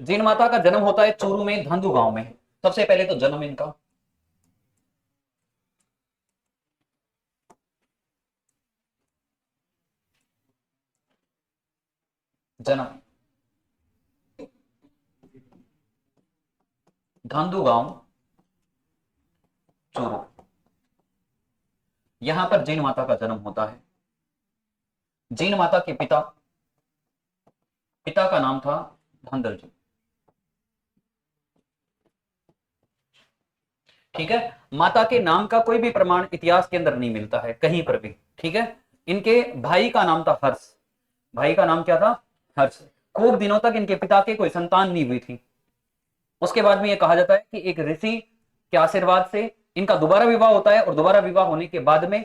Gene माता का जन्म होता है चूरू में, धांधु गांव में। सबसे पहले तो जन्म इनका, जन्म धांधु गांव, चूरू, यहां पर जीन माता का जन्म होता है। जीन माता के पिता, पिता का नाम था धांधल जी। ठीक है। माता के नाम का कोई भी प्रमाण इतिहास के अंदर नहीं मिलता है कहीं पर भी। ठीक है। इनके भाई का नाम था हर्ष। भाई का नाम क्या था? हर्ष। खूब दिनों तक इनके पिता के कोई संतान नहीं हुई थी। उसके बाद में यह कहा जाता है कि एक ऋषि के आशीर्वाद से इनका दोबारा विवाह होता है, और दोबारा विवाह होने के बाद में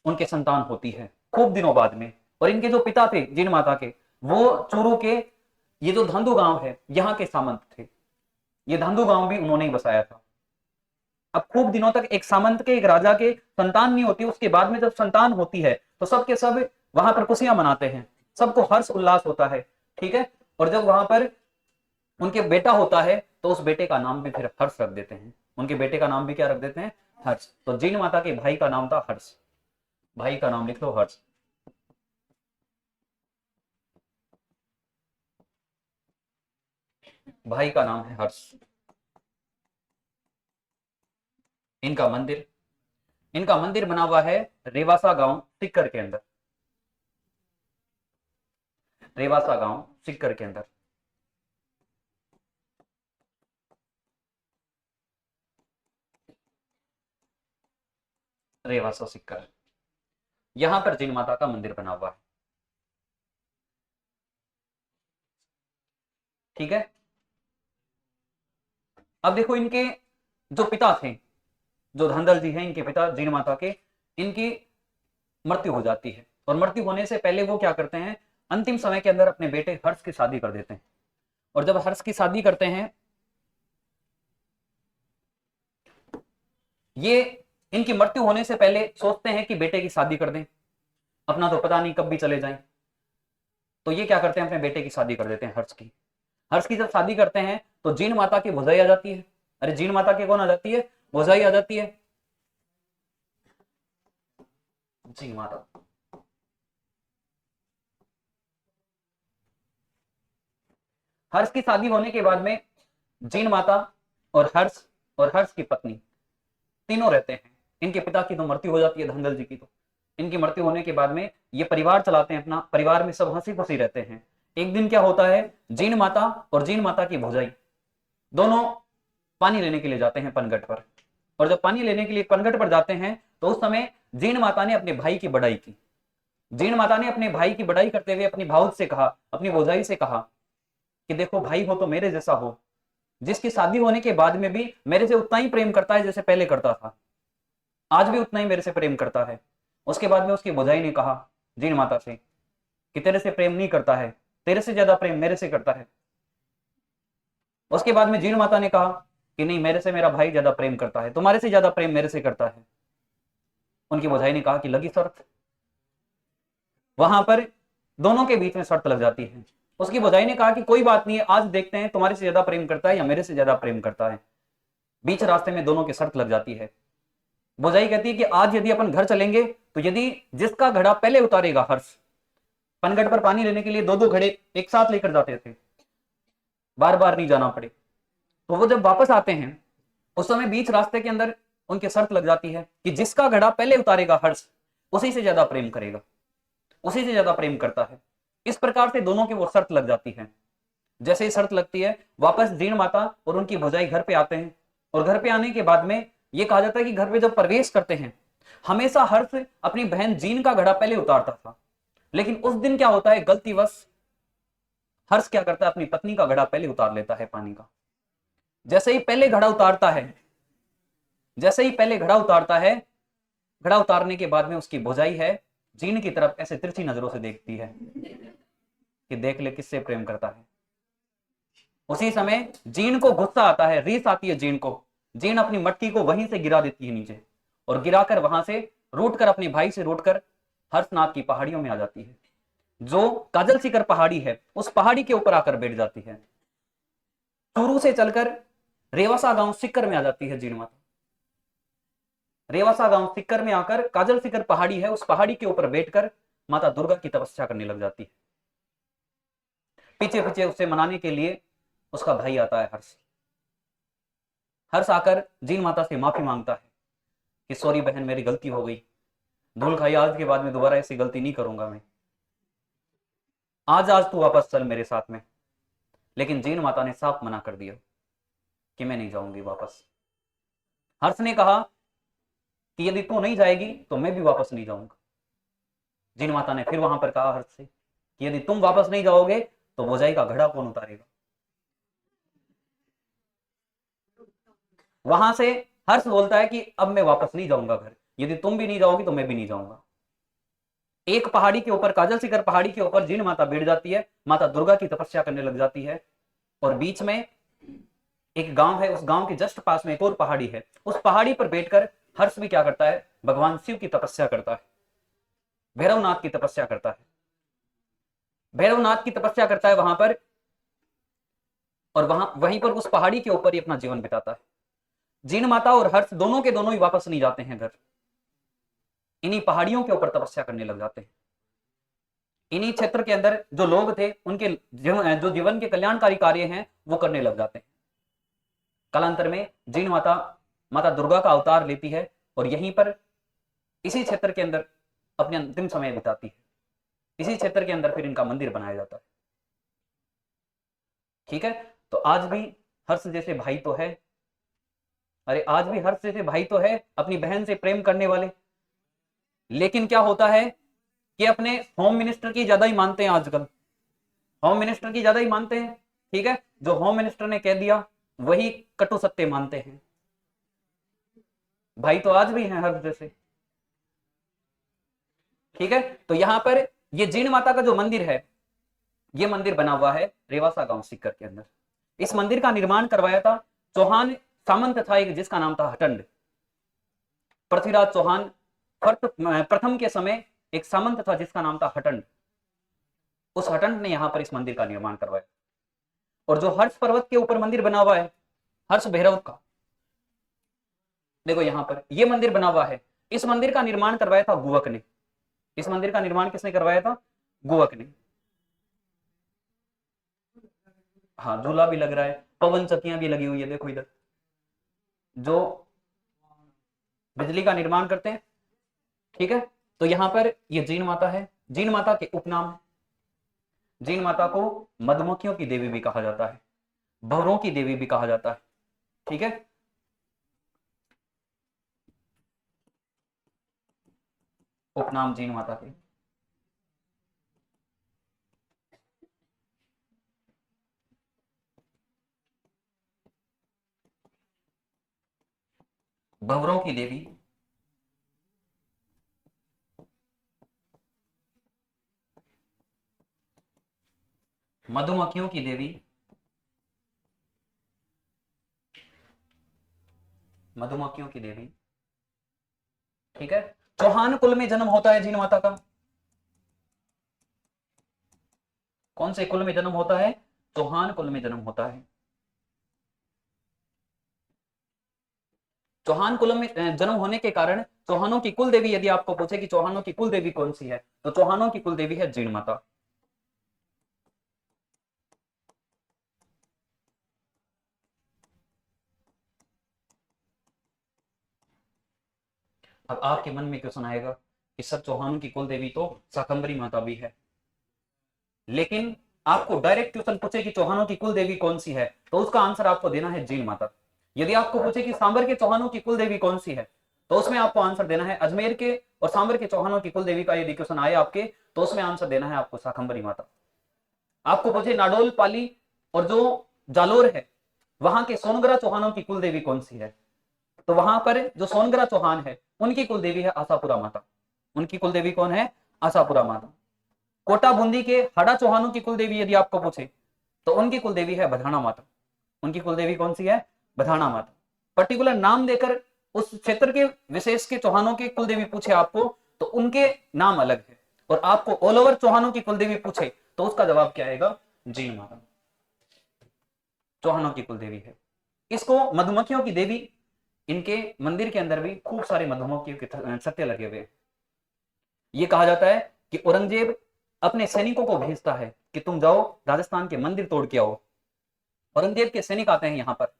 उनके संतान होती है खूब दिनों बाद में। और इनके जो पिता थे जीन माता के, वो चूरू के, ये जो धांधु गांव है यहाँ के सामंत थे। ये धांधु गांव भी उन्होंने ही बसाया था। अब खूब दिनों तक एक सामंत के, एक राजा के संतान नहीं होती, उसके बाद में जब संतान होती है तो सबके सब वहां पर खुशियां मनाते हैं, सबको हर्ष उल्लास होता है। ठीक है। और जब वहां पर उनके बेटा होता है तो उस बेटे का नाम भी फिर हर्ष रख देते हैं। उनके बेटे का नाम भी क्या रख देते हैं? हर्ष। तो जीन माता के भाई का नाम था हर्ष। भाई का नाम लिख लो, हर्ष। भाई का नाम है हर्ष। इनका मंदिर, इनका मंदिर बना हुआ है रेवासा गांव सिक्कर के अंदर। रेवासा गांव सिक्कर के अंदर। रेवासा सिक्कर, यहां पर जिन माता का मंदिर बना हुआ है। ठीक है। अब देखो इनके जो पिता थे, जो धंधल जी हैं इनके पिता जीन माता के, इनकी मृत्यु हो जाती है। और मृत्यु होने से पहले वो क्या करते हैं, अंतिम समय के अंदर अपने बेटे हर्ष की शादी कर देते हैं। और जब हर्ष की शादी करते हैं, ये इनकी मृत्यु होने से पहले सोचते हैं कि बेटे की शादी कर दें, अपना तो पता नहीं कब भी चले जाएं। तो ये क्या करते हैं, अपने बेटे की शादी कर देते हैं हर्ष की। हर्ष की जब शादी करते हैं तो जीन माता की भुजाई आ जाती है। अरे जीन माता की कौन आ जाती है? भुजाई आ जाती है। जी माता। हर्ष की शादी होने के बाद में जीन माता और हर्ष की पत्नी तीनों रहते हैं। इनके पिता की तो मृत्यु हो जाती है, धंधल जी की। तो इनकी मृत्यु होने के बाद में ये परिवार चलाते हैं अपना, परिवार में सब हंसी खुशी रहते हैं। एक दिन क्या होता है, जीन माता और जीन माता की भुजाई दोनों पानी लेने के लिए जाते हैं पनघट पर। और जब पानी लेने के लिए पनघट पर जाते हैं तो उस समय जीन माता ने अपने भाई की बड़ाई की। जीन माता ने अपने भाई की बड़ाई करते हुए अपनी भाउज से कहा, अपनी भौजाई से कहा कि देखो भाई हो तो मेरे जैसा हो, जिसकी शादी होने के बाद में भी मेरे से उतना ही प्रेम करता है जैसे पहले करता था, आज भी उतना ही मेरे से प्रेम करता है। उसके बाद में उसकी भौजाई ने कहा जीन माता से कि तेरे से प्रेम नहीं करता है, तेरे से ज्यादा प्रेम मेरे से करता है। उसके बाद में जीन माता ने कहा कि नहीं, मेरे से मेरा भाई ज्यादा प्रेम करता है, तुम्हारे से ज्यादा प्रेम मेरे से करता है। उनकी भौजाई ने कहा कि लगी शर्त। वहां पर दोनों के बीच में शर्त लग जाती है। उसकी भौजाई ने कहा कि कोई बात नहीं है, आज देखते हैं तुम्हारे से ज्यादा प्रेम करता है या मेरे से ज्यादा प्रेम करता है। बीच रास्ते में दोनों की शर्त लग जाती है। भौजाई कहती है कि आज यदि अपन घर चलेंगे तो यदि जिसका घड़ा पहले उतारेगा हर्ष, पनघट पर पानी लेने के लिए दो दो घड़े एक साथ लेकर जाते थे, बार बार नहीं जाना पड़े। तो वो जब वापस आते हैं उस समय बीच रास्ते के अंदर उनकी शर्त लग जाती है कि जिसका घड़ा पहले उतारेगा हर्ष उसी से ज्यादा प्रेम करेगा, उसी से ज्यादा प्रेम करता है। इस प्रकार से दोनों की वो शर्त लग जाती है। जैसे ही शर्त लगती है, वापस जीण माता और उनकी भुजाई घर पे आते हैं। और घर पे आने के बाद में ये कहा जाता है कि घर पे जब प्रवेश करते हैं, हमेशा हर्ष अपनी बहन जीन का घड़ा पहले उतारता था, लेकिन उस दिन क्या होता है, गलतीवश हर्ष क्या करता है, अपनी पत्नी का घड़ा पहले उतार लेता है पानी का। जैसे ही पहले घड़ा उतारता है, जैसे ही पहले घड़ा उतारता है, घड़ा उतारने के बाद में उसकी भुजाई है जीन की तरफ ऐसे तिरछी नजरों से देखती है कि देख ले किससे प्रेम करता है। उसी समय जीन को गुस्सा आता है, रीस आती है जीन को। जीन अपनी मटकी को वहीं से गिरा देती है नीचे, और गिराकर वहां से रूट कर, अपने भाई से रूट कर हर्षनाथ की पहाड़ियों में आ जाती है। जो काजल सीकर पहाड़ी है उस पहाड़ी के ऊपर आकर बैठ जाती है। चूरू से चलकर रेवासा गांव सिक्कर में आ जाती है जीण माता। रेवासा गांव सिक्कर में आकर काजल सिकर पहाड़ी है, उस पहाड़ी के ऊपर बैठकर माता दुर्गा की तपस्या करने लग जाती है। पीछे पीछे उसे मनाने के लिए उसका भाई आता है हर्ष। हर्ष आकर जीण माता से माफी मांगता है कि सॉरी बहन, मेरी गलती हो गई, धूल खाई, आज के बाद में दोबारा ऐसी गलती नहीं करूंगा मैं, आज आज तू वापस चल मेरे साथ में। लेकिन जीण माता ने साफ मना कर दिया कि मैं नहीं जाऊंगी वापस। हर्ष ने कहा कि यदि तू नहीं जाएगी तो मैं भी वापस नहीं जाऊंगा। जीण माता ने फिर वहां पर कहा हर्ष से कि यदि तुम वापस नहीं जाओगे तो बोझाई का घड़ा कौन उतारेगा। वहां से हर्ष बोलता है कि अब मैं वापस नहीं जाऊंगा घर, यदि तुम भी नहीं जाओगी तो मैं भी नहीं जाऊंगा। एक पहाड़ी के ऊपर, काजल शिखर पहाड़ी के ऊपर जीण माता बैठ जाती है, माता दुर्गा की तपस्या करने लग जाती है। और बीच में एक गांव है, उस गांव के जस्ट पास में एक और पहाड़ी है, उस पहाड़ी पर बैठकर हर्ष भी क्या करता है, भगवान शिव की तपस्या करता है, भैरवनाथ की तपस्या करता है। भैरवनाथ की तपस्या करता है वहां पर, और वहीं पर उस पहाड़ी के ऊपर ही अपना जीवन बिताता है। जीण माता और हर्ष दोनों के दोनों ही वापस नहीं जाते हैं घर, इन्हीं पहाड़ियों के ऊपर तपस्या करने लग जाते हैं। इन्हीं क्षेत्र के अंदर जो लोग थे उनके जो जीवन के कल्याणकारी कार्य हैं वो करने लग जाते हैं। कालांतर में जीण माता माता दुर्गा का अवतार लेती है और यहीं पर इसी क्षेत्र के अंदर अपने अंतिम समय बिताती है। इसी क्षेत्र के अंदर फिर इनका मंदिर बनाया जाता है। ठीक है, तो आज भी हर्ष जैसे भाई तो है, अरे आज भी हर्ष जैसे भाई तो है अपनी बहन से प्रेम करने वाले। लेकिन क्या होता है कि अपने होम मिनिस्टर की ज्यादा ही मानते हैं आजकल, होम मिनिस्टर की ज्यादा ही मानते हैं। ठीक है, जो होम मिनिस्टर ने कह दिया वही कटु सत्य मानते हैं। भाई तो आज भी हैं हर्ष जैसे। ठीक है, तो यहां पर ये जीण माता का जो मंदिर है, ये मंदिर बना हुआ है रेवासा गांव सिक्कर के अंदर। इस मंदिर का निर्माण करवाया था चौहान सामंत था एक, जिसका नाम था हटंड। पृथ्वीराज चौहान प्रथम के समय एक सामंत था जिसका नाम था हटंड। उस हटंड ने यहां पर इस मंदिर का निर्माण करवाया। और जो हर्ष पर्वत के ऊपर मंदिर बना हुआ है हर्ष भैरव का, देखो यहां पर ये मंदिर बना हुआ है, इस मंदिर का निर्माण करवाया था गुवक ने। इस मंदिर का निर्माण किसने करवाया था? गुवक ने। हाँ, झूला भी लग रहा है, पवन चक्कियां भी लगी हुई है, देखो इधर जो बिजली का निर्माण करते हैं। ठीक है, तो यहां पर ये जीण माता है, जीण माता के उपनाम है। जीण माता को मधुमक्खियों की देवी भी कहा जाता है, भंवरों की देवी भी कहा जाता है। ठीक है, उपनाम जीण माता के। भंवरों की देवी, मधुमक्खियों की देवी, मधुमक्खियों की देवी। ठीक है, चौहान कुल में जन्म होता है जीण माता का। कौन से कुल में जन्म होता है? चौहान कुल में जन्म होता है। चौहान कुल में जन्म होने के कारण चौहानों की कुल देवी, यदि आपको पूछे कि चौहानों की कुल देवी कौन सी है, तो चौहानों की कुल देवी है जीण माता। अब आपके मन में क्वेश्चन आएगा कि सर चौहानों की कुल देवी तो शाकंभरी माता भी है, लेकिन आपको डायरेक्ट क्वेश्चन पूछे कि चौहानों की कुल देवी कौन सी है, तो उसका आंसर आपको देना है जीण माता। यदि आपको पूछे कि सांबर के चौहानों की कुल देवी कौन सी है, तो उसमें आपको आंसर देना है अजमेर के और सांबर के चौहानों की कुल देवी का यदि क्वेश्चन आए आपके, तो उसमें आंसर देना है आपको शाकंभरी माता। आपको पूछे नाडोल, पाली और जो जालोर है वहां के सोनगरा चौहानों की कुल देवी कौन सी है, तो वहां पर जो सोनगरा चौहान है उनकी कुल देवी है आशापुरा माता। उनकी कुल देवी कौन है? आशापुरा माता। कोटा बूंदी के हाड़ा चौहानों की कुल देवी यदि आपको पूछे, तो उनकी कुल देवी है बधाना माता। उनकी कुल देवी कौन सी है? बधाना माता। पर्टिकुलर नाम देकर उस क्षेत्र के विशेष के चौहानों की कुल देवी पूछे आपको, तो उनके नाम अलग है। और आपको ऑल ओवर चौहानों की कुल देवी पूछे तो उसका जवाब क्या आएगा? जीण माता। चौहानों की कुल देवी है। इसको मधुमक्खियों की देवी, इनके मंदिर के अंदर भी खूब सारे मधुमक्खियों के छत्ते लगे हुए। ये कहा जाता है कि औरंगजेब अपने सैनिकों को भेजता है कि तुम जाओ राजस्थान के मंदिर तोड़ के आओ। औरंगजेब के सैनिक आते हैं यहाँ पर।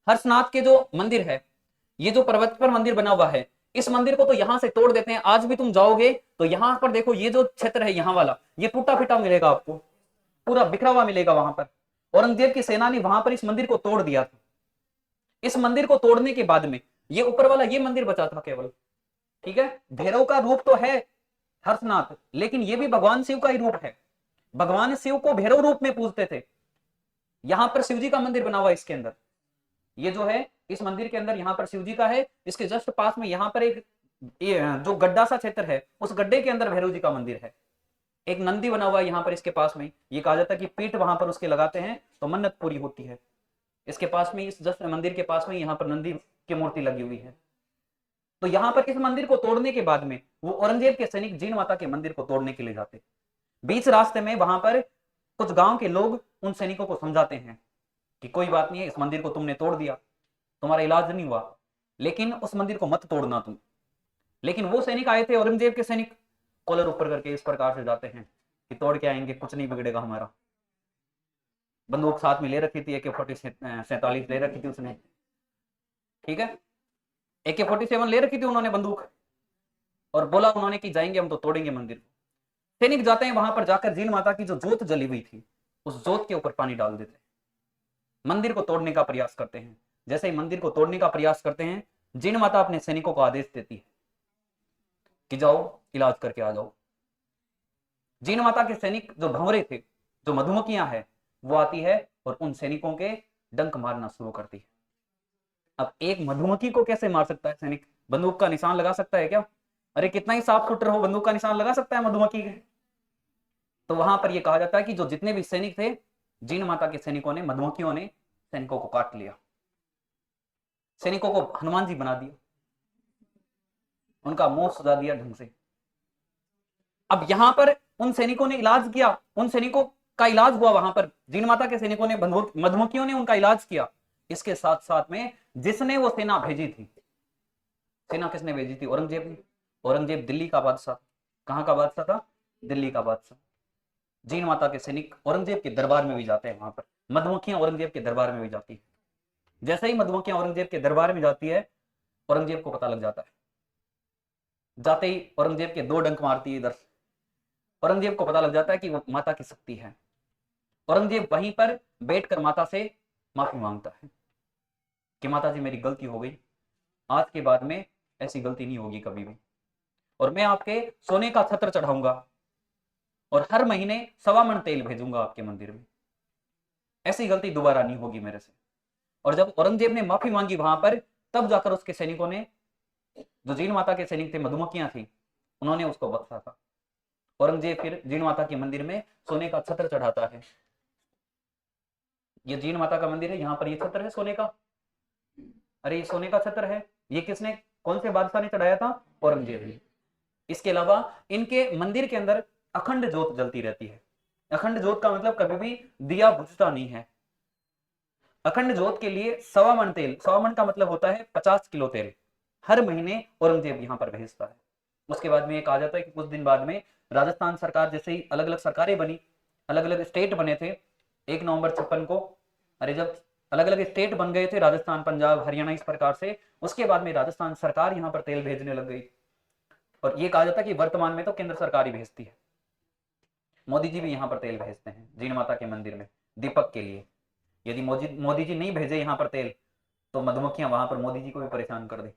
हर्षनाथ के जो मंदिर है, ये जो पर्वत पर मंदिर बना हुआ है, इस मंदिर को तो यहां से तोड़ देते हैं। आज भी तुम जाओगे तो यहां पर देखो, ये जो क्षेत्र है यहाँ वाला, ये टूटा फिटा मिलेगा आपको, पूरा बिखरा हुआ मिलेगा वहां पर। औरंगजेब की सेना ने वहां पर इस मंदिर को तोड़ दिया था। इस मंदिर को तोड़ने के बाद में ये ऊपर वाला ये मंदिर बचा था केवल। ठीक है, भैरव का रूप तो है हर्षनाथ, लेकिन ये भी भगवान शिव का ही रूप है। भगवान शिव को भैरव रूप में पूजते थे। यहां पर शिव जी का मंदिर बना हुआ है इसके अंदर। ये जो है इस मंदिर के अंदर यहाँ पर शिव जी का है। इसके जस्ट पास में यहाँ पर एक जो गड्ढा सा क्षेत्र है, उस गड्ढे के अंदर भैरव जी का मंदिर है। एक नंदी बना हुआ है यहाँ पर इसके पास में। ये कहा जाता है कि पीठ वहां पर उसके लगाते हैं तो मन्नत पूरी होती है। इसके पास में, इस जस्ट मंदिर के पास में यहाँ पर नंदी की मूर्ति लगी हुई है। तो यहाँ पर इस मंदिर को तोड़ने के बाद में वो औरंगजेब के सैनिक जीन माता के मंदिर को तोड़ने के लिए जाते। बीच रास्ते में वहां पर कुछ गांव के लोग उन सैनिकों को समझाते हैं कि कोई बात नहीं है, इस मंदिर को तुमने तोड़ दिया, तुम्हारा इलाज नहीं हुआ, लेकिन उस मंदिर को मत तोड़ना तुम। लेकिन वो सैनिक आए थे, औरंगजेब के सैनिक, कॉलर ऊपर करके इस प्रकार से जाते हैं कि तोड़ के आएंगे, कुछ नहीं बिगड़ेगा हमारा। बंदूक साथ में ले रखी थी, AK-47 ले रखी थी उसने। ठीक है, AK-47 ले रखी थी उन्होंने बंदूक, और बोला उन्होंने कि जाएंगे हम तो तोड़ेंगे मंदिर। सैनिक जाते हैं, वहां पर जाकर जीन माता की जो जोत जली हुई थी, उस जोत के ऊपर पानी डाल देते हैं, मंदिर को तोड़ने का प्रयास करते हैं। जैसे ही मंदिर को तोड़ने का प्रयास करते हैं, जीन माता अपने सैनिकों को आदेश देती है कि जाओ इलाज करके आ जाओ। जीन माता के सैनिक जो भंवरे थे, जो मधुमक्खियां हैं, वो आती है और उन सैनिकों के डंक मारना शुरू करती है। अब एक मधुमक्खी को कैसे मार सकता है सैनिक? बंदूक का निशान लगा सकता है क्या? अरे कितना ही साफ सुथरा हो, बंदूक का निशान लगा सकता है मधुमक्खी के? तो वहां पर यह कहा जाता है कि जो जितने भी सैनिक थे, जीन माता के सैनिकों ने, मधुमक्खियों ने सैनिकों को काट लिया, सैनिकों को हनुमान जी बना दिया, उनका मुंह सजा दिया ढंग से। अब यहां पर उन सैनिकों ने इलाज किया, उन सैनिकों का इलाज हुआ, वहां पर जीन माता के सैनिकों ने, मधुमक्खियों ने उनका इलाज किया। इसके साथ साथ में जिसने वो सेना भेजी थी, सेना किसने भेजी थी? औरंगजेब ने। औरंगजेब दिल्ली का बादशाह, कहां का बादशाह था? दिल्ली का बादशाह। जीन माता के सैनिक औरंगजेब के दरबार में भी जाते हैं, वहां पर मधुमक्खियां औरंगजेब के दरबार में भी जाती है। जैसे ही मधुमक्खियां औरंगजेब के दरबार में जाती है, औरंगजेब को पता लग जाता है। जाते ही औरंगजेब के दो डंक मारती है इधर। औरंगजेब को पता लग जाता है कि वो माता की शक्ति है। औरंगजेब वहीं पर बैठकर माता से माफी मांगता है कि माता जी मेरी गलती हो गई, आज के बाद में ऐसी गलती नहीं होगी कभी भी, और मैं आपके सोने का छत्र चढ़ाऊंगा और हर महीने 1.25 मन तेल भेजूंगा आपके मंदिर में, ऐसी गलती दोबारा नहीं होगी मेरे से। और जब औरंगजेब ने माफी मांगी वहां पर, तब जाकर उसके सैनिकों ने, जो जीन माता के सैनिक थे, मधुमक्खियां थी, उन्होंने उसको बख्शा था। औरंगजेब फिर जीन माता के मंदिर में सोने का छत्र चढ़ाता है। ये जीन माता का मंदिर है, यहाँ पर ये छत्र है सोने का। अरे ये सोने का छत्र है, ये किसने, कौन से बादशाह ने चढ़ाया था? औरंगजेब ने। इसके अलावा इनके मंदिर के अंदर अखंड ज्योत जलती रहती है। अखंड ज्योत का मतलब कभी भी दिया बुझता नहीं है। अखंड ज्योत के लिए 1.25 मन तेल, 1.25 मन का मतलब होता है 50 किलो तेल, हर महीने औरंगजेब यहां पर भेजता है। उसके बाद में ये कहा जाता है कि कुछ दिन बाद में राजस्थान सरकार, जैसे ही अलग अलग सरकारें बनी, अलग अलग स्टेट बने थे 1 नवंबर 1956 को, अरे जब अलग अलग स्टेट बन गए थे, राजस्थान, पंजाब, हरियाणा, इस प्रकार से, उसके बाद में राजस्थान सरकार यहाँ पर तेल भेजने लग गई। और ये कहा जाता है कि वर्तमान में तो केंद्र सरकार ही भेजती है। मोदी जी भी यहाँ पर तेल भेजते हैं जीन माता के मंदिर में दीपक के लिए। यदि मोदी जी नहीं भेजे यहाँ पर तेल, तो मधुमक्खियां वहां पर मोदी जी को भी परेशान कर दे।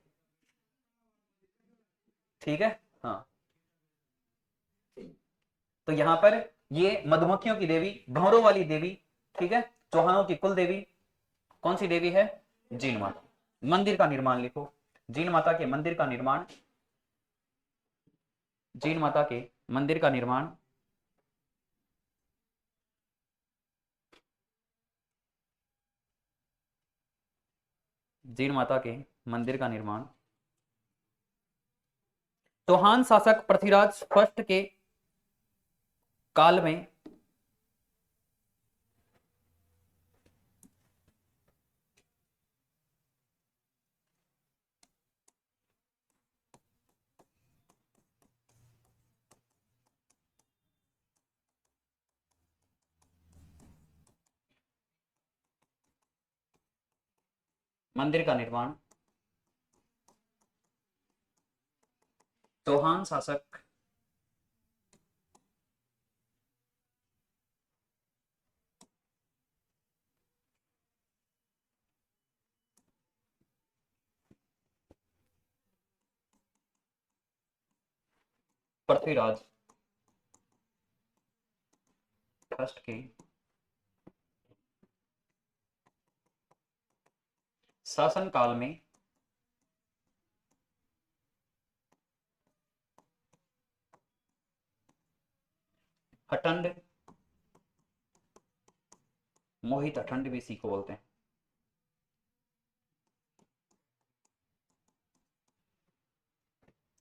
ठीक है, हाँ। तो यहाँ पर ये मधुमक्खियों की देवी, भंवरों वाली देवी, ठीक है, चौहानों की कुल देवी कौन सी देवी है? जीन माता। मंदिर का निर्माण लिखो, जीन माता के मंदिर का निर्माण, जीन माता के मंदिर का निर्माण जीन माता के मंदिर का निर्माण चौहान शासक पृथ्वीराज फर्स्ट के काल में मंदिर का निर्माण चौहान शासक पृथ्वीराज फर्स्ट के शासन काल में अठंड, मोहित अठंड भी इसी को बोलते हैं,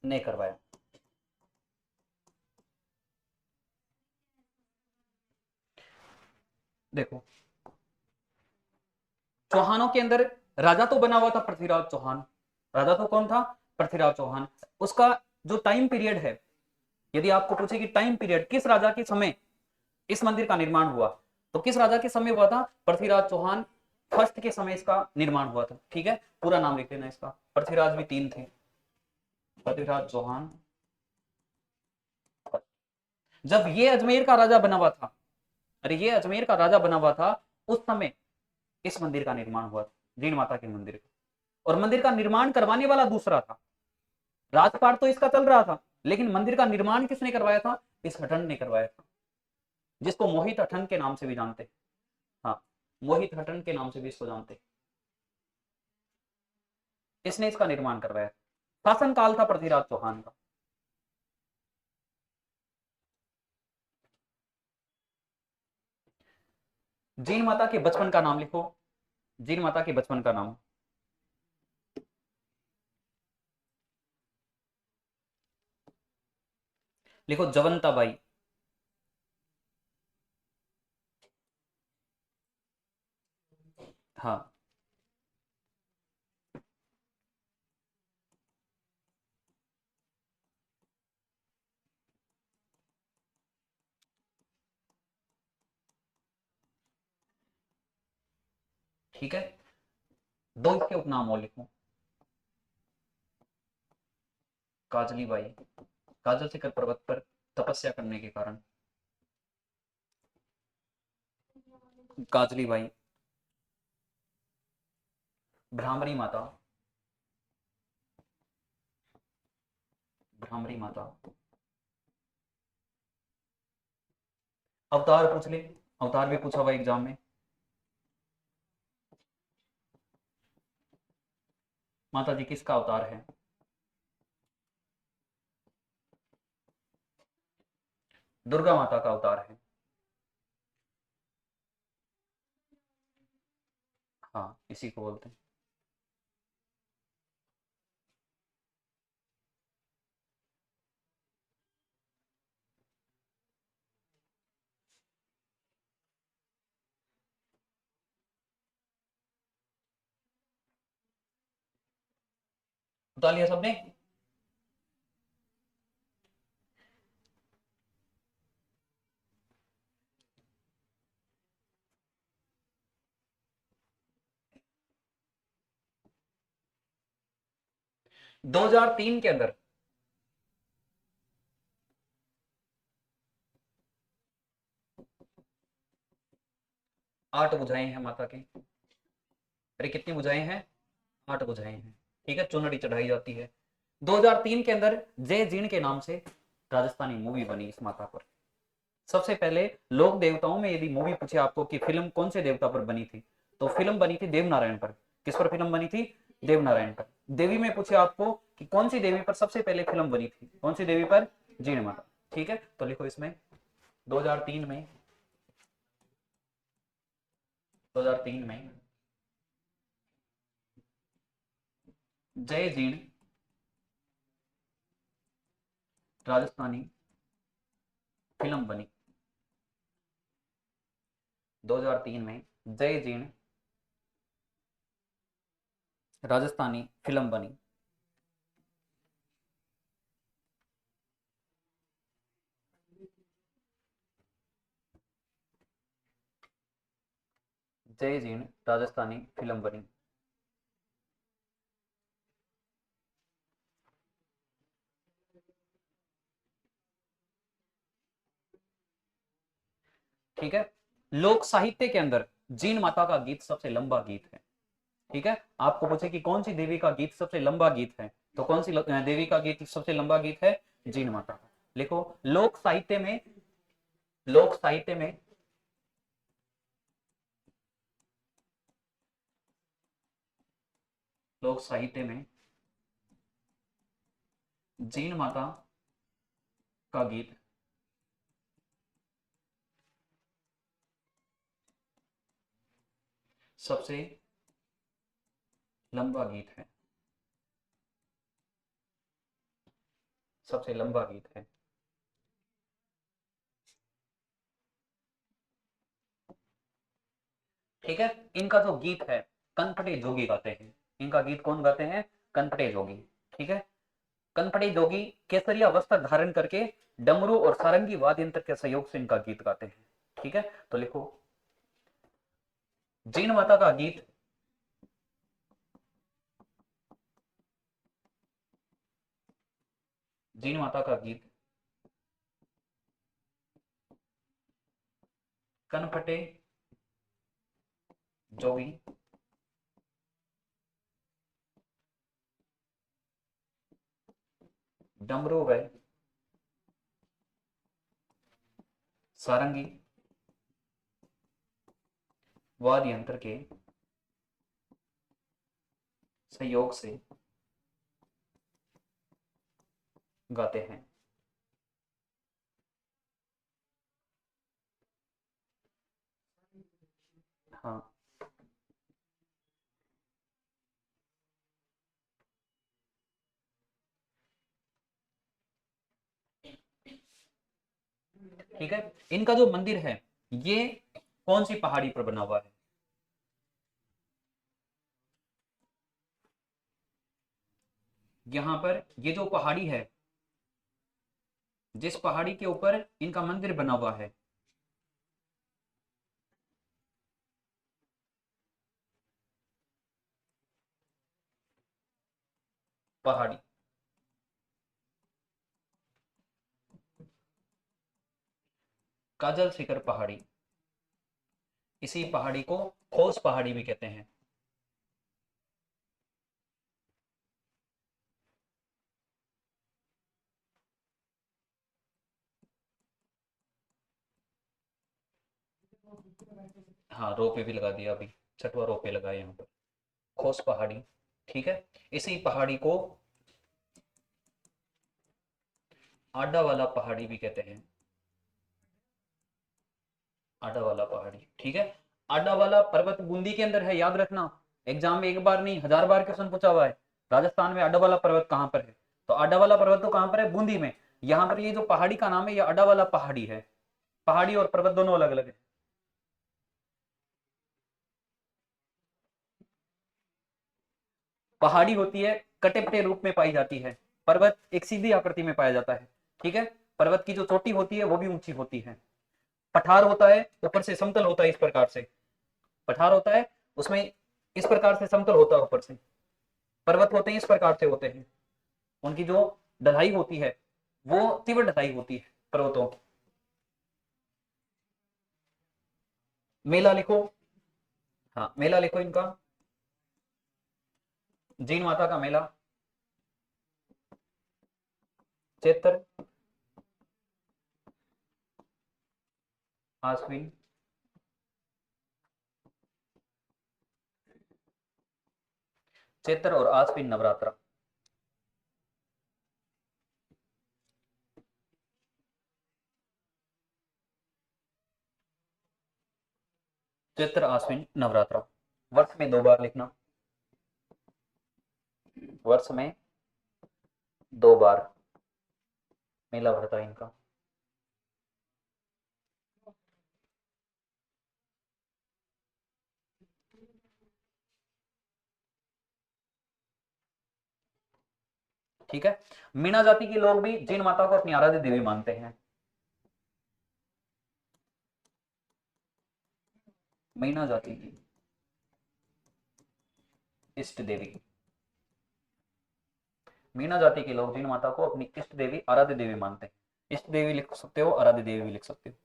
ने करवाया। देखो, चौहानों के अंदर राजा तो बना हुआ था पृथ्वीराज चौहान। राजा तो कौन था? पृथ्वीराज चौहान। उसका जो टाइम पीरियड है, यदि आपको पूछे कि टाइम पीरियड किस राजा के समय इस मंदिर का निर्माण हुआ, तो किस राजा के समय हुआ था? पृथ्वीराज चौहान फर्स्ट के समय इसका निर्माण हुआ था। ठीक है, पूरा नाम लिख लेना इसका। पृथ्वीराज भी 3 थे, पृथ्वीराज चौहान। जब ये अजमेर का राजा बना हुआ था, अरे ये अजमेर का राजा बना हुआ था, उस समय इस मंदिर का निर्माण हुआ था, जीण माता के मंदिर का। और मंदिर का निर्माण करवाने वाला दूसरा था। राजपाट तो इसका चल रहा था, लेकिन मंदिर का निर्माण किसने करवाया था? इस हठंड ने करवाया था, जिसको मोहित हठंड के नाम से भी जानते। हाँ, मोहित हठंड के नाम से भी इसको जानते। इसने इसका निर्माण करवाया। शासन काल था पृथ्वीराज चौहान का। जीण माता के बचपन का नाम लिखो। जीण माता के बचपन का नाम लिखो, जवंता बाई। हाँ, ठीक है। दो इसके उपनाम और लिखो। काजली बाई, काजल शिखर पर्वत पर तपस्या करने के कारण काजली बाई। भ्रामरी माता, भ्रामरी माता। अवतार पूछ ले, अवतार भी पूछा हुआ एग्जाम में। माता जी किसका अवतार है? दुर्गा माता का अवतार है। हाँ, इसी को बोलते हैं। बता लिया सबने? 2003 के अंदर 8 बुझाएं हैं माता के। अरे कितनी बुझाएं हैं? 8 बुझाएं हैं। ठीक है, चुनरी चढ़ाई जाती है। 2003 के अंदर जय जीर्ण के नाम से राजस्थानी मूवी बनी इस माता पर। सबसे पहले लोक देवताओं में यदि मूवी पूछे आपको कि फिल्म कौन से देवता पर बनी थी, तो फिल्म बनी थी देवनारायण पर। किस पर फिल्म बनी थी? देवनारायण पर। देवी में पूछे आपको कि कौन सी देवी पर सबसे पहले फिल्म बनी थी, कौन सी देवी पर? जीर्ण माता। ठीक है, तो लिखो इसमें 2003 में, 2003 में जय जीर्ण राजस्थानी फिल्म बनी। 2003 में जय जीर्ण राजस्थानी फिल्म बनी। जय जीर्ण राजस्थानी फिल्म बनी। ठीक है। लोक साहित्य के अंदर जीन माता का गीत सबसे लंबा गीत है। ठीक है, आपको पूछे कि कौन सी देवी का गीत सबसे लंबा गीत है, तो कौन सी देवी का गीत सबसे लंबा गीत है? जीन माता का। लिखो, लोक साहित्य में, लोक साहित्य में लोक साहित्य में जीन माता का गीत सबसे लंबा गीत है, सबसे लंबा गीत है। ठीक है, इनका जो गीत है कनपटे जोगी गाते हैं। इनका गीत कौन गाते हैं? कनपटे जोगी। ठीक है, कनपटे जोगी केसरिया वस्त्र धारण करके डमरू और सारंगी वाद्य यंत्र के सहयोग से इनका गीत गाते हैं। ठीक है, तो लिखो, जीन माता का गीत जीन माता का गीत कनपटे जोगी डमरू व सारंगी वाद्य यंत्र के सहयोग से गाते हैं। हाँ, ठीक है, इनका जो मंदिर है ये कौन सी पहाड़ी पर बना हुआ है? यहां पर ये जो पहाड़ी है, जिस पहाड़ी के ऊपर इनका मंदिर बना हुआ है, पहाड़ी काजल शिखर पहाड़ी, इसी पहाड़ी को खोस पहाड़ी भी कहते हैं। हाँ, रोपे भी लगा दिया अभी, छठवा रोपे लगा यहाँ पर, खोस पहाड़ी। ठीक है, इसी पहाड़ी को आडा वाला पहाड़ी भी कहते हैं, आडा वाला पहाड़ी। ठीक है, आडा वाला पर्वत बूंदी के अंदर है, याद रखना, एग्जाम में एक बार नहीं 1000 बार क्वेश्चन पूछा हुआ है। राजस्थान में आडा वाला पर्वत कहाँ पर है? तो आडा वाला पर्वत तो कहाँ पर है? बूंदी में। यहाँ पर ये जो पहाड़ी का नाम है ये आडा वाला पहाड़ी है। पहाड़ी और पर्वत दोनों अलग अलग है। पहाड़ी होती है कटे पटे रूप में पाई जाती है, पर्वत एक सीधी आकृति में पाया जाता है। ठीक है, पर्वत की जो चोटी होती है वो भी ऊंची होती है। पठार होता है ऊपर से समतल होता है, इस प्रकार से पठार होता है, उसमें इस प्रकार से समतल होता है ऊपर से। पर्वत होते हैं इस प्रकार से होते हैं, उनकी जो ढलाई होती है वो तीव्र ढलाई होती है पर्वतों की। मेला लिखो, हाँ मेला लिखो इनका, जीन माता का मेला चैत्र आश्विन चैत्र और आश्विन नवरात्र। चैत्र आश्विन नवरात्र, वर्ष में 2 बार लिखना, वर्ष में 2 बार मेला भरता है इनका। ठीक है, मीणा जाति के लोग भी जीन माता को अपनी आराध्य देवी मानते हैं। मीणा जाति की इष्ट देवी, मीणा जाति के लोग जीन माता को अपनी इष्ट देवी आराध्य देवी मानते हैं। इष्ट देवी लिख सकते हो, आराध्य देवी भी लिख सकते हो।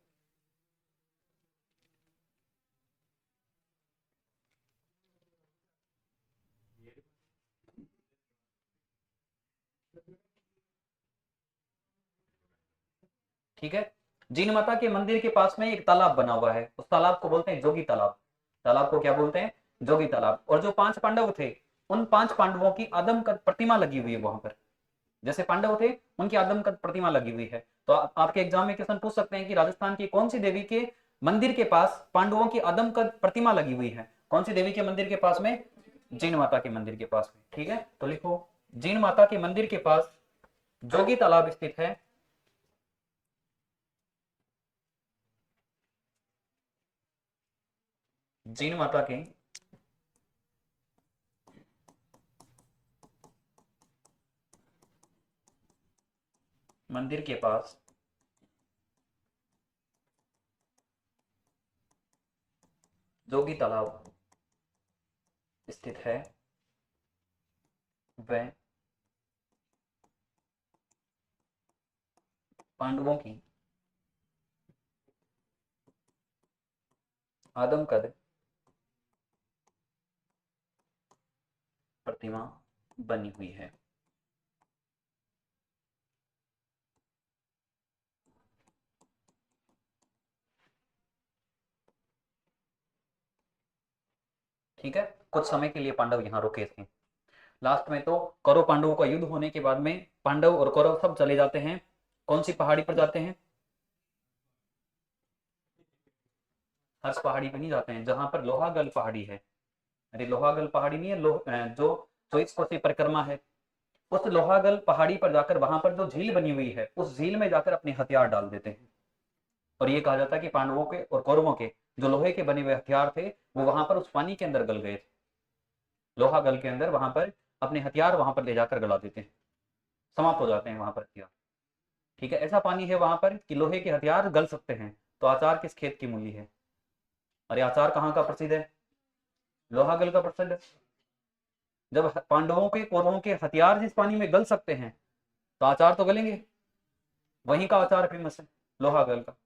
ठीक है। जीन माता के मंदिर के पास में एक तालाब बना हुआ है, उस तालाब को बोलते हैं जोगी तालाब। तालाब को क्या बोलते हैं? जोगी तालाब। और जो 5 पांडव थे, उन 5 पांडवों की आदमकद प्रतिमा लगी हुई है वहां पर। जैसे पांडव थे, उनकी आदमकद प्रतिमा लगी हुई है। तो आपके एग्जाम में क्वेश्चन पूछ सकते हैं कि राजस्थान की कौन सी देवी के मंदिर के पास पांडवों की आदमकद प्रतिमा लगी हुई है? कौन सी देवी के मंदिर के पास में? जीन माता के मंदिर के पास में। ठीक है, तो लिखो जीन माता के मंदिर के पास जोगी तालाब स्थित है। जीन माता के मंदिर के पास जोगी तालाब स्थित है, वह पांडवों की आदमकद प्रतिमा बनी हुई है। ठीक है, कुछ समय के लिए पांडव यहां रुके थे। लास्ट में तो कौरव पांडवों का युद्ध होने के बाद में पांडव और कौरव सब चले जाते हैं। कौन सी पहाड़ी पर जाते हैं? हर्ष पहाड़ी पर नहीं जाते हैं, जहां पर लोहागल पहाड़ी है। अरे लोहागल पहाड़ी नहीं है, जो 24 कोसी परिक्रमा है, उस लोहागल पहाड़ी पर जाकर वहां पर जो झील बनी हुई है, उस झील में जाकर अपने हथियार डाल देते हैं। और ये कहा जाता है कि पांडवों के और कौरवों के जो लोहे के बने हुए हथियार थे, वो वहां पर उस पानी के अंदर गल गए थे। लोहागल के अंदर वहां पर अपने हथियार वहां पर ले जाकर गला देते हैं, समाप्त हो जाते हैं वहां पर हथियार। ठीक है, ऐसा पानी है वहां पर कि लोहे के हथियार गल सकते हैं। तो आचार किस खेत की मूली है? अरे आचार कहाँ का प्रसिद्ध है? लोहागल का प्रसिद्ध है। जब पांडवों के कौरवों के हथियार जिस पानी में गल सकते हैं, तो आचार तो गलेंगे। वहीं का आचार फेमस है, लोहागल का।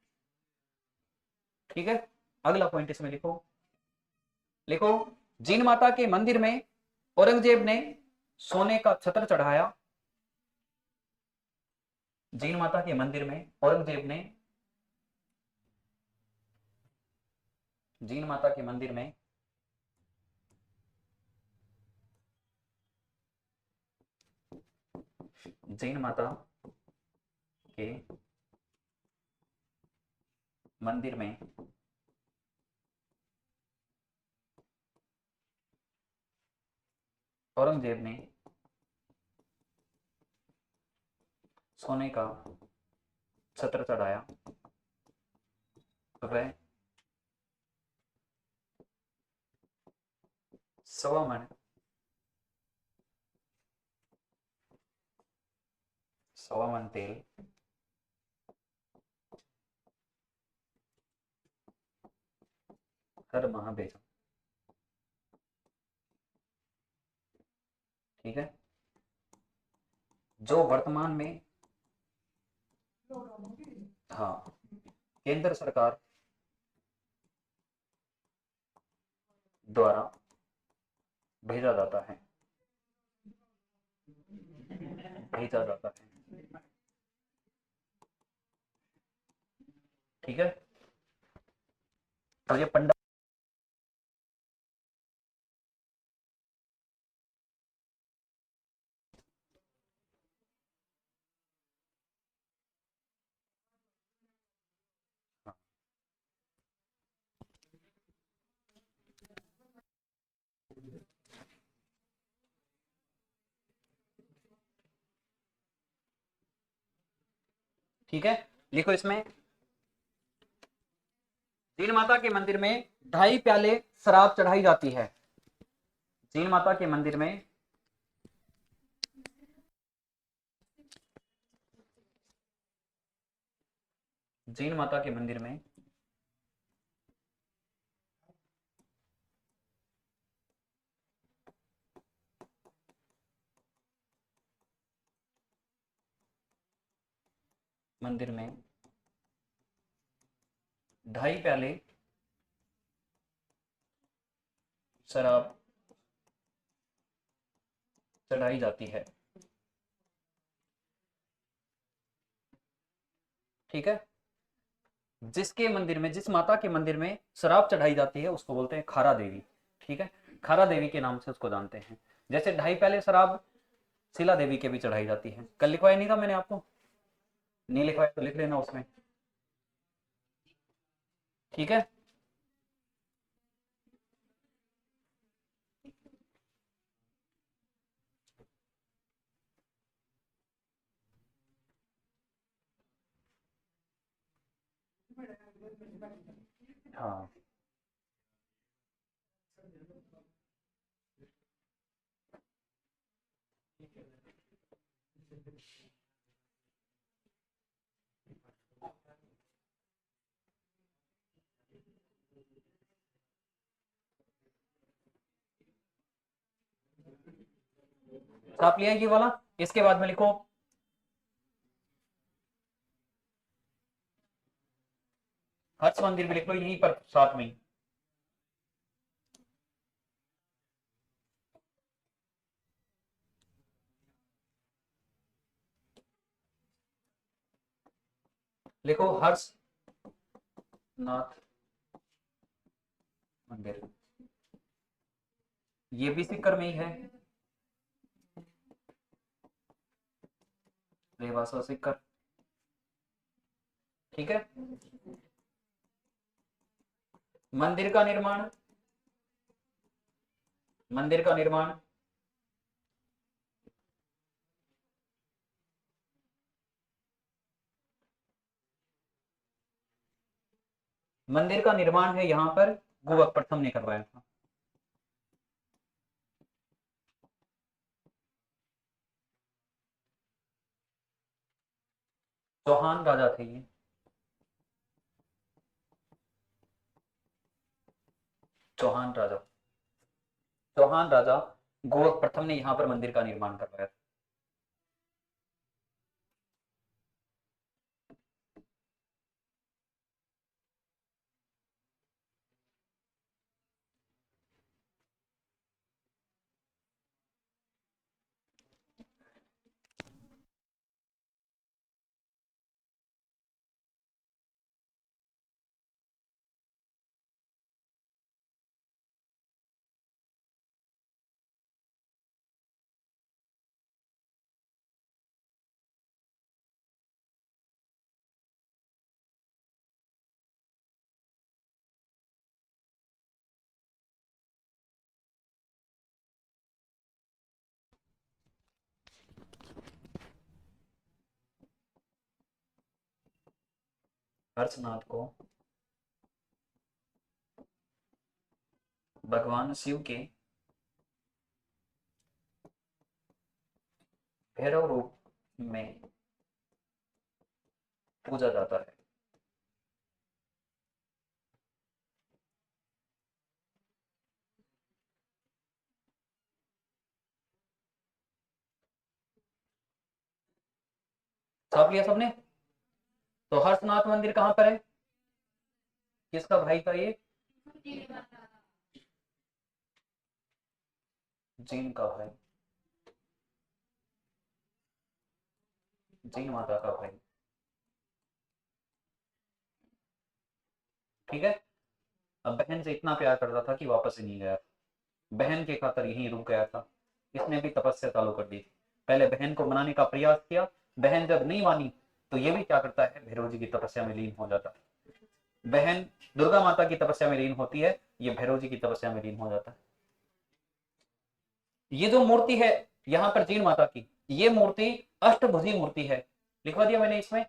ठीक है, अगला पॉइंट इसमें लिखो। लिखो जीन माता के मंदिर में औरंगजेब ने सोने का छत्र चढ़ाया। जीन माता के मंदिर में औरंगजेब ने जीन माता के मंदिर में जीन माता के मंदिर में औरंगजेब ने सोने का छत्र चढ़ाया। वह 1.25 मन 1.25 मन तेल हर माह भेजा। ठीक है, जो वर्तमान में, हाँ, केंद्र सरकार द्वारा भेजा जाता है, भेजा जाता है। ठीक है, तो ये पंडा, ठीक है, लिखो इसमें जीन माता के मंदिर में 2.5 प्याले शराब चढ़ाई जाती है। जीन माता के मंदिर में जीन माता के मंदिर में मंदिर में 2.5 प्याले शराब चढ़ाई जाती है। ठीक है। जिसके मंदिर में, जिस माता के मंदिर में शराब चढ़ाई जाती है उसको बोलते हैं खारा देवी। ठीक है, खारा देवी के नाम से उसको जानते हैं। जैसे 2.5 प्याले शराब शिला देवी के भी चढ़ाई जाती है। कल लिखवाया नहीं था मैंने आपको? नहीं लिखवाया तो लिख लेना उसमें। ठीक है, हाँ। छाप लिया ये वाला। इसके बाद में लिखो हर्ष मंदिर भी लिख लो यहीं पर साथ में ही। लिखो हर्ष नाथ मंदिर, ये भी सिक्कर में ही है, रेवासा सिक्कर। ठीक है, मंदिर का निर्माण, मंदिर का निर्माण मंदिर का निर्माण है यहाँ पर गुवक प्रथम ने करवाया था। चौहान राजा थे ये, चौहान राजा, चौहान राजा गोवक प्रथम ने यहाँ पर मंदिर का निर्माण करवाया था। हर्षनाथ को भगवान शिव के भैरव रूप में पूजा जाता है। छाप लिया सबने? तो हर्षनाथ मंदिर कहाँ पर है? किसका भाई था ये? जीन का भाई, जीन माता का भाई। ठीक है, अब बहन से इतना प्यार करता था कि वापस ही नहीं गया, बहन के खातर यहीं रुक गया था। इसने भी तपस्या चालू कर दी। पहले बहन को मनाने का प्रयास किया, बहन जब नहीं मानी तो ये भी क्या करता है, भैरव जी की तपस्या में लीन हो जाता है। बहन दुर्गा माता की तपस्या में लीन होती है, ये भैरव जी की तपस्या में लीन हो जाता है। ये जो मूर्ति है यहाँ पर जीन माता की, ये मूर्ति अष्टभुजी मूर्ति है। लिखवा दिया मैंने इसमें,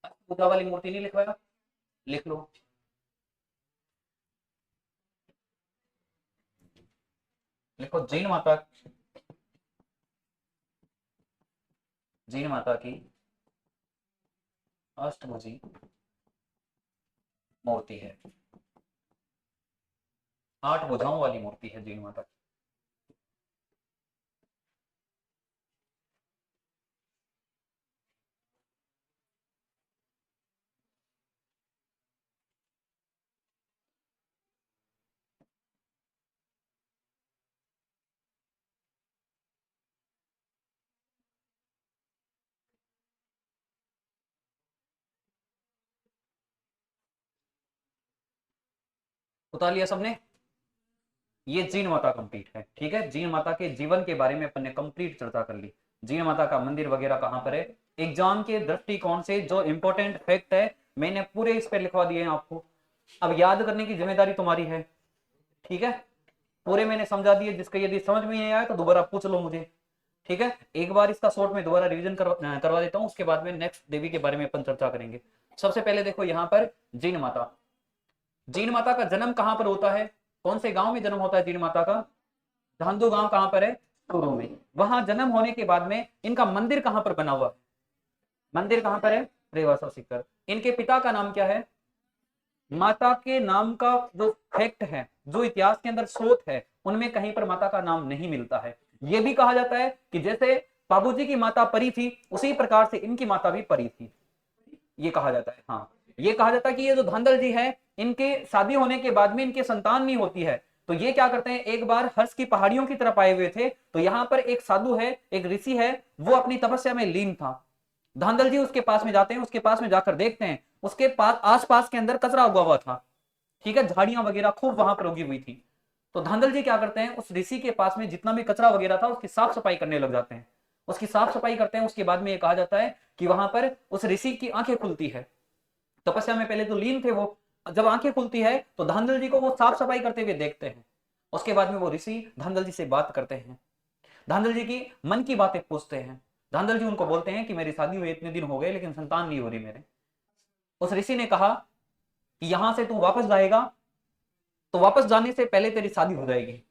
अष्टभुजा वाली मूर्ति नहीं लिखवाया? लिख लो। लिखो जीन माता की अष्टभुजी मूर्ति है, 8 भुजाओं वाली मूर्ति है जीन माता की। उतार लिया सबने? ये जीन माता कंप्लीट है। ठीक है, जीन माता के जीवन के बारे में अपन ने कंप्लीट चर्चा कर ली। जीन माता का मंदिर वगैरह कहां पर है, एग्जाम के दृष्टिकोण से जो इंपॉर्टेंट फैक्ट है मैंने पूरे इस पे लिखवा दिए हैं आपको। अब याद करने की जिम्मेदारी तुम्हारी है। ठीक है, पूरे मैंने समझा दिए, जिसका यदि समझ में नहीं आया तो दोबारा पूछ लो मुझे। ठीक है, एक बार इसका शॉर्ट में दोबारा रिवीजन करवा देता हूं, उसके बाद में नेक्स्ट देवी के बारे में अपन चर्चा करेंगे। सबसे पहले देखो यहाँ पर जीन माता, जीन माता का जन्म कहां पर होता है, कौन से गांव में जन्म होता है जीन माता का? धांधु गांव कहां पर है? चूरू में। वहां जन्म होने के बाद में इनका मंदिर कहां पर बना हुआ है? मंदिर कहां पर है? रेवासा सीकर। इनके पिता का नाम क्या है? माता के नाम का जो फैक्ट है, जो इतिहास के अंदर स्रोत है, उनमें कहीं पर माता का नाम नहीं मिलता है। यह भी कहा जाता है कि जैसे बाबूजी की माता परी थी, उसी प्रकार से इनकी माता भी परी थी, ये कहा जाता है। हाँ, ये कहा जाता है कि ये जो धांधल जी है, इनके शादी होने के बाद में इनके संतान नहीं होती है, तो ये क्या करते हैं, एक बार हर्ष की पहाड़ियों की तरफ आए हुए थे, तो यहाँ पर एक साधु है, एक ऋषि है, वो अपनी तपस्या में लीन था। धांधल जी उसके पास में जाते हैं, उसके पास में जाकर देखते हैं, उसके पास आसपास के अंदर कचरा उगा हुआ था। ठीक है, झाड़ियां वगैरह खूब वहां पर उगी हुई थी। तो धांधल जी क्या करते हैं, उस ऋषि के पास में जितना भी कचरा वगैरह था उसकी साफ सफाई करने लग जाते हैं। उसकी साफ सफाई करते हैं, उसके बाद में ये कहा जाता है कि वहां पर उस ऋषि की आंखें खुलती है। तपस्या में पहले तो लीन थे वो, जब आंखें खुलती है तो धांधल जी को वो साफ सफाई करते हुए देखते हैं। उसके बाद में वो ऋषि धांधल जी से बात करते हैं, धांधल जी की मन की बातें पूछते हैं। धांधल जी उनको बोलते हैं कि मेरी शादी हुई इतने दिन हो गए लेकिन संतान नहीं हो रही मेरे। उस ऋषि ने कहा कि यहां से तू वापस जाएगा तो वापस जाने से पहले तेरी शादी हो जाएगी,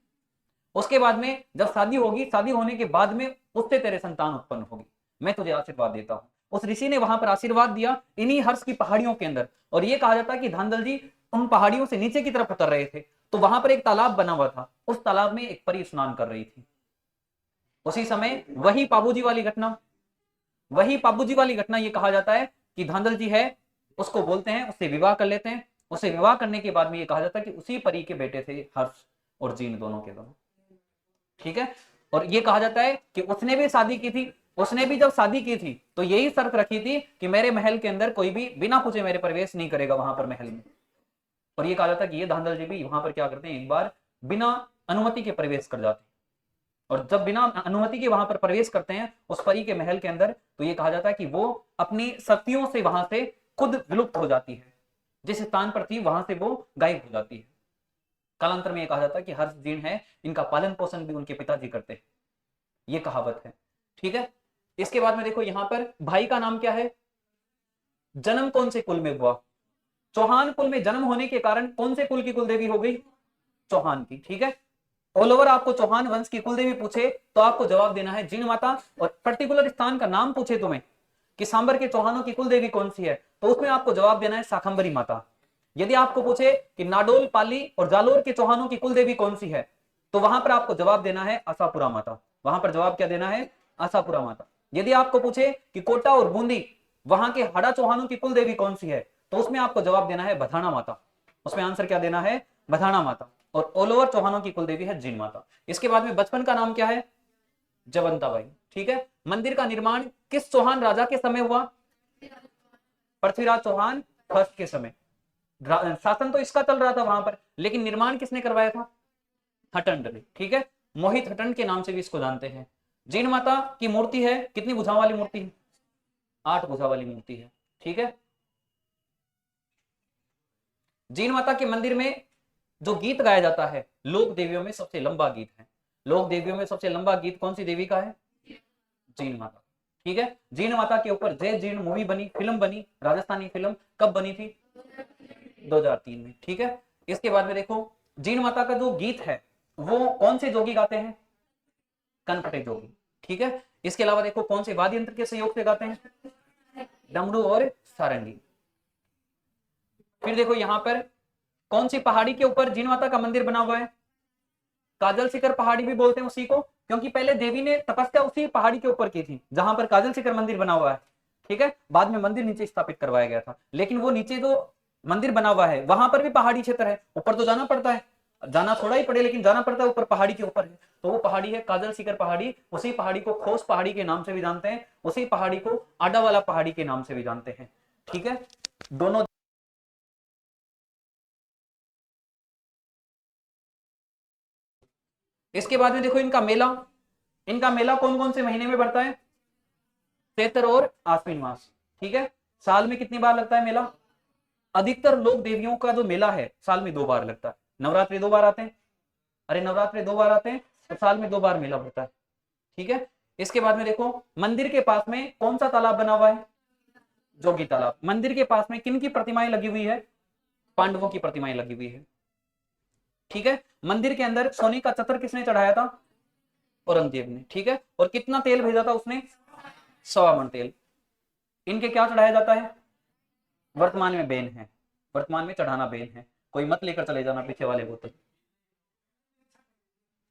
उसके बाद में जब शादी होगी, शादी होने के बाद में उससे तेरे संतान उत्पन्न होगी, मैं तुझे आशीर्वाद देता हूं। उस ऋषि ने वहां पर आशीर्वाद दिया इन्हीं हर्ष की पहाड़ियों के अंदर। और यह कहा जाता है कि धांधल जी उन पहाड़ियों से नीचे की तरफ उतर रहे थे, तो वहां पर एक तालाब बना हुआ था, उस तालाब में एक परी स्नान कर रही थी। उसी समय वही पाबूजी वाली घटना, वही पाबूजी वाली घटना, ये कहा जाता है कि धांधल जी है, उसको बोलते हैं, उससे विवाह कर लेते हैं। उससे विवाह करने के बाद में ये कहा जाता है कि उसी परी के बेटे थे हर्ष और जीन, दोनों के दोनों। ठीक है, और ये कहा जाता है कि उसने भी शादी की थी, उसने भी जब शादी की थी तो यही शर्त रखी थी कि मेरे महल के अंदर कोई भी बिना पूछे मेरे प्रवेश नहीं करेगा वहां पर महल में। और ये कहा जाता है कि ये धांधल जी भी वहां पर क्या करते हैं, एक बार बिना अनुमति के प्रवेश कर जाते हैं। और जब बिना अनुमति के वहां पर प्रवेश करते हैं उस परी के महल के अंदर, तो ये कहा जाता है कि वो अपनी शक्तियों से वहां से खुद विलुप्त हो जाती है, जिस स्थान पर थी वहां से वो गायब हो जाती है। कालांतर में यह कहा जाता है कि हर्ष जीन है, इनका पालन पोषण भी उनके पिताजी करते हैं, ये कहावत है। ठीक है, इसके बाद में देखो यहां पर भाई का नाम क्या है, जन्म कौन से कुल में हुआ? चौहान कुल में जन्म होने के कारण कौन से कुल की कुलदेवी हो गई? चौहान की। ठीक है, ऑल ओवर आपको चौहान वंश की कुलदेवी पूछे तो आपको जवाब देना है जीन माता, और पर्टिकुलर स्थान का नाम पूछे तुम्हें कि सांबर के चौहानों की कुलदेवी कौन सी है, तो उसमें आपको जवाब देना है शाकंभरी माता। यदि आपको पूछे कि नाडोल, पाली और जालोर के चौहानों की कुलदेवी कौन सी है, तो वहां पर आपको जवाब देना है आशापुरा माता। वहां पर जवाब क्या देना है? आशापुरा माता। यदि आपको पूछे कि कोटा और बूंदी वहां के हड़ा चौहानों की कुलदेवी कौन सी है, तो उसमें आपको जवाब देना है बधाना माता। उसमें आंसर क्या देना है? बधाना माता। और ऑल ओवर चौहानों की कुलदेवी है जीन माता। इसके बाद में बचपन का नाम क्या है? जवंताबाई। ठीक है, मंदिर का निर्माण किस चौहान राजा के समय हुआ? पृथ्वीराज चौहान फर्स्ट के समय। शासन तो इसका चल रहा था वहां पर, लेकिन निर्माण किसने करवाया था? हटंड ने। ठीक है, मोहित हटंड के नाम से भी इसको जानते हैं। जीन माता की मूर्ति है, कितनी भुजाओं वाली मूर्ति है? 8 भुजा वाली मूर्ति है। ठीक है, जीन माता के मंदिर में जो गीत गाया जाता है, लोक देवियों में सबसे लंबा गीत है। लोक देवियों में सबसे लंबा गीत कौन सी देवी का है? जीन माता। ठीक है, जीन माता के ऊपर जय जीन मूवी बनी, फिल्म बनी, राजस्थानी फिल्म। कब बनी थी? 2003 में। ठीक है, इसके बाद में देखो जीन माता का जो गीत है वो कौन से जोगी गाते हैं? कनकटे जोगी। ठीक है, इसके अलावा देखो कौन से वाद्य यंत्र के सहयोग से गाते हैं? डमरू और सारंगी। फिर देखो यहां पर कौन सी पहाड़ी के ऊपर जीन माता का मंदिर बना हुआ है? काजल शिखर पहाड़ी भी बोलते हैं उसी को, क्योंकि पहले देवी ने तपस्या उसी पहाड़ी के ऊपर की थी जहां पर काजल शिखर मंदिर बना हुआ है। ठीक है, बाद में मंदिर नीचे स्थापित करवाया गया था, लेकिन वो नीचे जो मंदिर बना हुआ है वहां पर भी पहाड़ी क्षेत्र है, ऊपर तो जाना पड़ता है, जाना थोड़ा ही पड़े लेकिन जाना पड़ता है, ऊपर पहाड़ी के ऊपर है। तो वो पहाड़ी है काजल शिखर पहाड़ी। उसी पहाड़ी को खोस पहाड़ी के नाम से भी जानते हैं, उसी पहाड़ी को आडा वाला पहाड़ी के नाम से भी जानते हैं। ठीक है, दोनों इसके बाद में देखो इनका मेला कौन कौन से महीने में बढ़ता है? चैत्र और आश्विन मास। ठीक है, साल में कितनी बार लगता है मेला? अधिकतर लोक देवियों का जो मेला है साल में 2 बार लगता है। नवरात्रि 2 बार आते हैं, अरे नवरात्रि 2 बार आते हैं तो साल में 2 बार मेला होता है। ठीक है, इसके बाद में देखो मंदिर के पास में कौन सा तालाब बना हुआ है? जोगी तालाब। मंदिर के पास में किन की प्रतिमाएं लगी हुई है? पांडवों की प्रतिमाएं लगी हुई है। ठीक है, मंदिर के अंदर सोने का चतर किसने चढ़ाया था? औरंगजेब ने। ठीक है, और कितना तेल भेजा था उसने? 1.25 मन तेल। इनके क्या चढ़ाया जाता है? वर्तमान में बैन है, वर्तमान में चढ़ाना बैन है, कोई मत लेकर चले जाना पीछे वाले बोतल।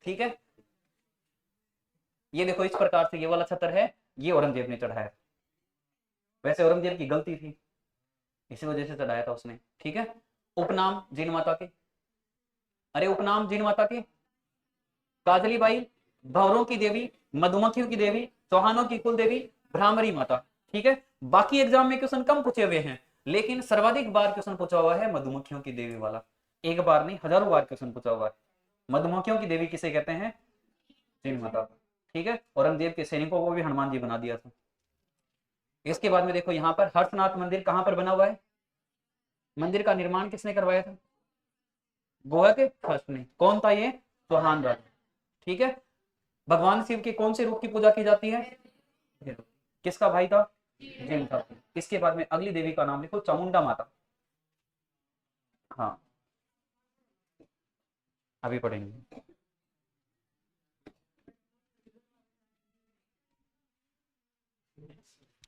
ठीक है, ये देखो इस प्रकार से ये वाला छतर है, ये औरंगजेब ने चढ़ाया। वैसे औरंगजेब की गलती थी, इसी वजह से चढ़ाया था उसने। ठीक है, उपनाम जीन माता के, अरे उपनाम जीन माता के, काजली बाई, भंवरों की देवी, मधुमक्खियों की देवी, चौहानों की कुल देवी, भ्रामरी माता। ठीक है, बाकी एग्जाम में क्वेश्चन कम पूछे हुए हैं, लेकिन सर्वाधिक बार क्वेश्चन पूछा हुआ है मधुमक्खियों की देवी वाला। एक बार नहीं, हजारों बार क्वेश्चन पूछा हुआ है। मधुमक्खियों की देवी किसे कहते हैं? जीन माता। ठीक है, औरंगजेब के सैनिकों को भी हनुमान जी बना दिया था। इसके बाद में देखो यहाँ पर हर्षनाथ मंदिर कहां पर बना हुआ है? मंदिर का निर्माण किसने करवाया था? गोवा के फर्स्ट ने। कौन था ये? चौहान राजा। ठीक है, भगवान शिव के कौन से रूप की पूजा की जाती है? किसका भाई था? जैन था। इसके बाद में अगली देवी का नाम लिखो, चामुंडा माता। हाँ, अभी पढ़ेंगे।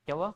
क्या हुआ?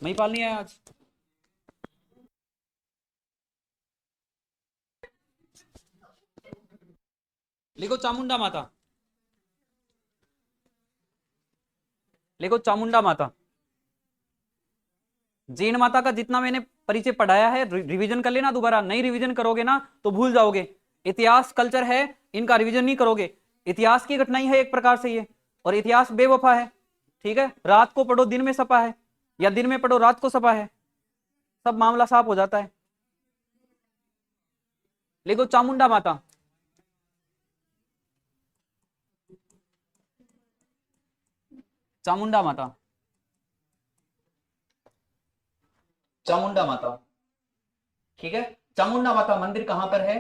महिपाल नहीं आया आज? लिखो चामुंडा माता, लिखो चामुंडा माता। जैन माता का जितना मैंने परिचय पढ़ाया है रिवीजन कर लेना दोबारा, नहीं रिवीजन करोगे ना तो भूल जाओगे। इतिहास कल्चर है, इनका रिवीजन नहीं करोगे। इतिहास की घटना ही है एक प्रकार से ये, और इतिहास बेवफा है। ठीक है, रात को पढ़ो दिन में सपा है, या दिन में पढ़ो रात को सपा है, सब मामला साफ हो जाता है। लिखो चामुंडा माता। चामुंडा माता, चामुंडा माता। ठीक है, चामुंडा माता मंदिर कहां पर है?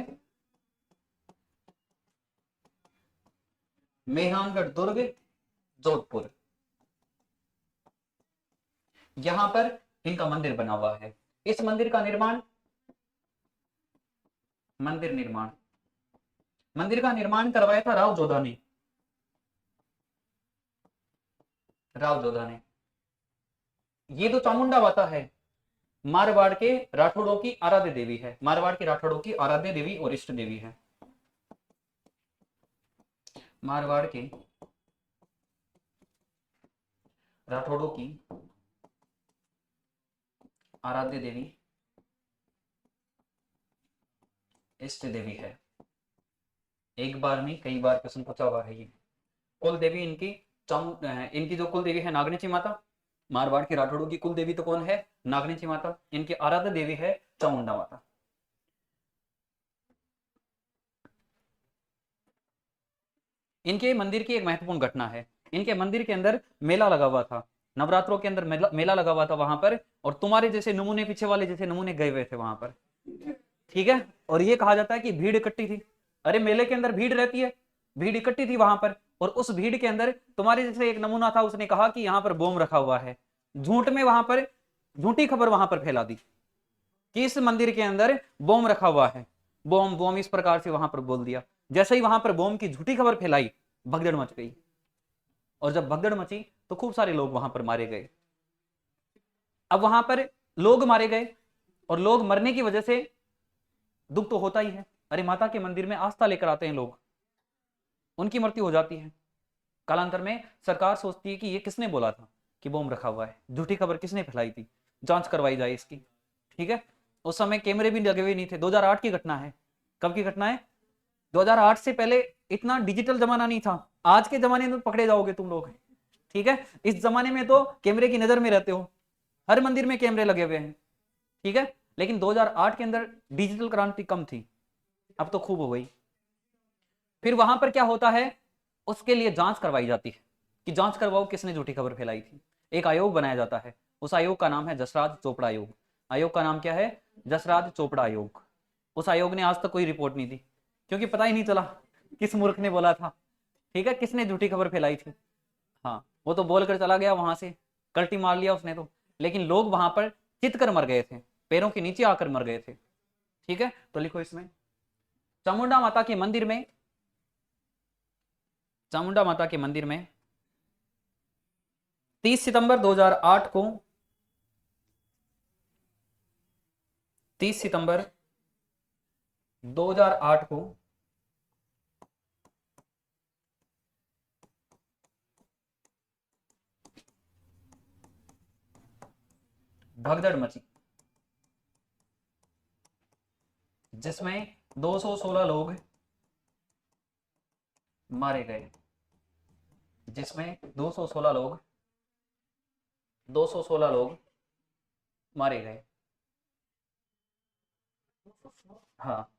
मेहरानगढ़ दुर्ग, जोधपुर। यहां पर इनका मंदिर बना हुआ है। इस मंदिर का निर्माण, मंदिर का निर्माण करवाया था राव जोधा ने। राव जोधा ने। ये तो चामुंडा माता है, मारवाड़ के राठौड़ों की आराध्य देवी है, मारवाड़ के राठौड़ों की आराध्य देवी और इष्ट देवी है। मारवाड़ के राठौड़ों की आराध्य देवी इष्ट देवी है। एक बार नहीं कई बार क्वेश्चन पूछा हुआ है ये। कुल देवी इनकी इनकी जो कुल देवी है नागनेची माता। मारवाड़ के राठौड़ों की कुल देवी तो कौन है? नागनेची माता। इनकी आराध्य देवी है चामुंडा माता। इनके मंदिर की एक महत्वपूर्ण घटना है, इनके मंदिर के अंदर मेला लगा हुआ था, नवरात्रों के अंदर मेला लगा हुआ था वहां पर, और तुम्हारे जैसे नमूने, पीछे वाले जैसे नमूने गए हुए थे वहां पर। ठीक है, और ये कहा जाता है कि भीड़ इकट्ठी थी। अरे मेले के अंदर भीड़ रहती है, भीड़ इकट्ठी थी वहां पर, और उस भीड़ के अंदर तुम्हारे जैसे एक नमूना था, उसने कहा कि यहाँ पर बम रखा हुआ है। झूठ में वहां पर झूठी खबर वहां पर फैला दी कि इस मंदिर के अंदर बम रखा हुआ है, बम बम इस प्रकार से वहां पर बोल दिया। जैसे ही वहां पर बम की झूठी खबर फैलाई, भगदड़ मच गई। और जब भगदड़ मची तो खूब सारे लोग वहां पर मारे गए। अब वहां पर लोग मारे गए और लोग मरने की वजह से दुख तो होता ही है। अरे माता के मंदिर में आस्था लेकर आते हैं लोग, उनकी मृत्यु हो जाती है। कालांतर में सरकार सोचती है कि ये किसने बोला था कि बॉम्ब रखा हुआ है, झूठी खबर किसने फैलाई थी, जांच करवाई जाए इसकी। ठीक है, उस समय कैमरे भी लगे हुए नहीं थे, 2008 की घटना है। कब की घटना है? 2008 से पहले इतना डिजिटल जमाना नहीं था। आज के जमाने में पकड़े जाओगे तुम लोग। ठीक है, इस जमाने में तो कैमरे की नजर में रहते हो, हर मंदिर में कैमरे लगे हुए हैं। ठीक है, लेकिन 2008 के अंदर डिजिटल क्रांति कम थी, अब तो खूब हो गई। फिर वहां पर क्या होता है, उसके लिए जांच करवाई जाती है कि जांच करवाओ किसने झूठी खबर फैलाई थी। एक आयोग बनाया जाता है, उस आयोग का नाम है जसराज चोपड़ा आयोग। आयोग का नाम क्या है? जसराज चोपड़ा आयोग। उस आयोग ने आज तक कोई रिपोर्ट नहीं दी, क्योंकि पता ही नहीं चला किस मूर्ख ने बोला था। ठीक है, किसने झूठी खबर फैलाई थी। हाँ, वो तो बोल कर चला गया वहां से, कल्टी मार लिया उसने तो, लेकिन लोग वहां पर चित कर मर गए थे, पैरों के नीचे आकर मर गए थे। ठीक है, तो लिखो इसमें, चामुंडा माता के मंदिर में, चामुंडा माता के मंदिर में 30 सितंबर 2008 को, 30 सितंबर 2008 को भगदड़ मची, जिसमें 216 लोग मारे गए, जिसमें 216 लोग मारे गए। हाँ,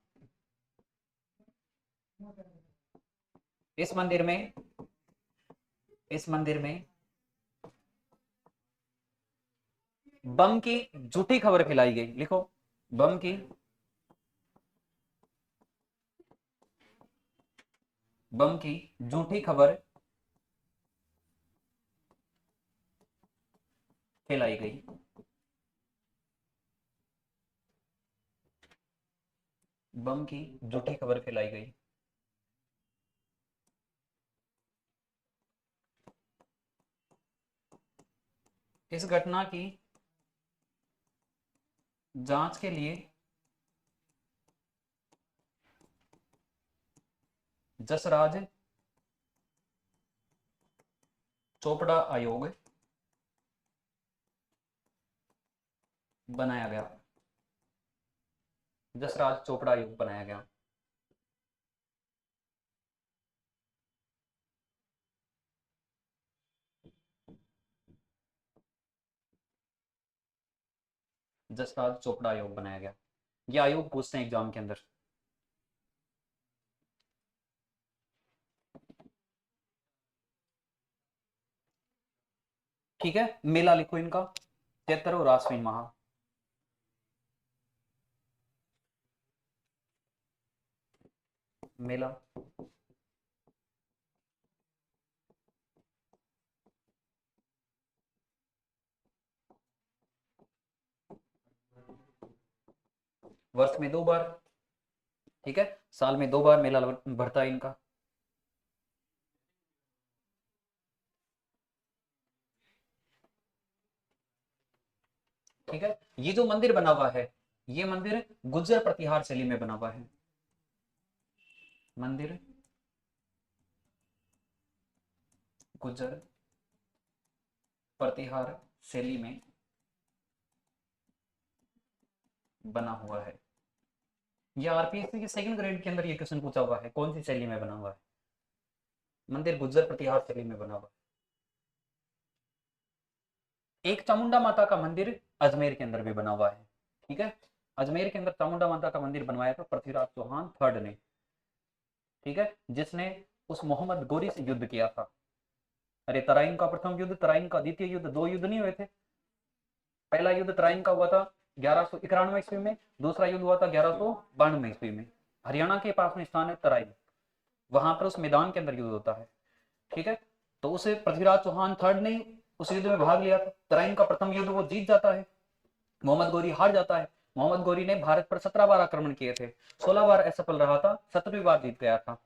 इस मंदिर में, इस मंदिर में बम की झूठी खबर फैलाई गई। लिखो, बम की, बम की झूठी खबर फैलाई गई। बम की झूठी खबर फैलाई गई। इस घटना की जांच के लिए जसराज चोपड़ा आयोग बनाया गया। जसराज चोपड़ा आयोग बनाया गया। जसराज चोपड़ा आयोग बनाया गया। ये आयोग पूछते हैं एग्जाम के अंदर। ठीक है, मेला लिखो इनका, चैत्र और आश्विन माह। मेला, वर्ष में 2 बार। ठीक है, साल में 2 बार मेला भरता है इनका। ठीक है, ये जो मंदिर बना हुआ है, ये मंदिर गुर्जर प्रतिहार शैली में बना हुआ है। मंदिर गुर्जर प्रतिहार शैली में बना हुआ है। ये आरपीएससी के सेकंड ग्रेड के अंदर ये क्वेश्चन पूछा हुआ है, कौन सी शैली में बना हुआ है? मंदिर गुर्जर प्रतिहार शैली में बना हुआ है। एक चामुंडा माता का मंदिर अजमेर के अंदर भी बना हुआ है। ठीक है, अजमेर के अंदर चामुंडा माता का मंदिर बनवाया था पृथ्वीराज चौहान थर्ड ने। ठीक है, जिसने उस मोहम्मद गोरी से युद्ध किया था। अरे तराइन का प्रथम युद्ध, तराइन का द्वितीय युद्ध, 2 युद्ध नहीं हुए थे? पहला युद्ध तराइन का हुआ था 1191 ईस्वी में, दूसरा युद्ध हुआ था 1192 ईस्वी में। हरियाणा के पास में स्थान है तराइन, वहां पर उस मैदान के अंदर युद्ध होता है। ठीक है, तो उसे पृथ्वीराज चौहान थर्ड ने उस युद्ध में भाग लिया था। तराइन का प्रथम युद्ध वो जीत जाता है, मोहम्मद गोरी हार जाता है। मोहम्मद गोरी ने भारत पर 17 बार आक्रमण किए थे, 16 बार असफल रहा था, 17वीं बार जीत गया था।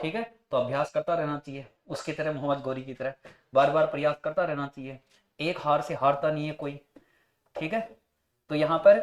ठीक है, तो अभ्यास करता रहना चाहिए, उसकी तरह मोहम्मद गौरी की तरह बार बार प्रयास करता रहना चाहिए, एक हार से हारता नहीं है कोई। ठीक है, तो यहाँ पर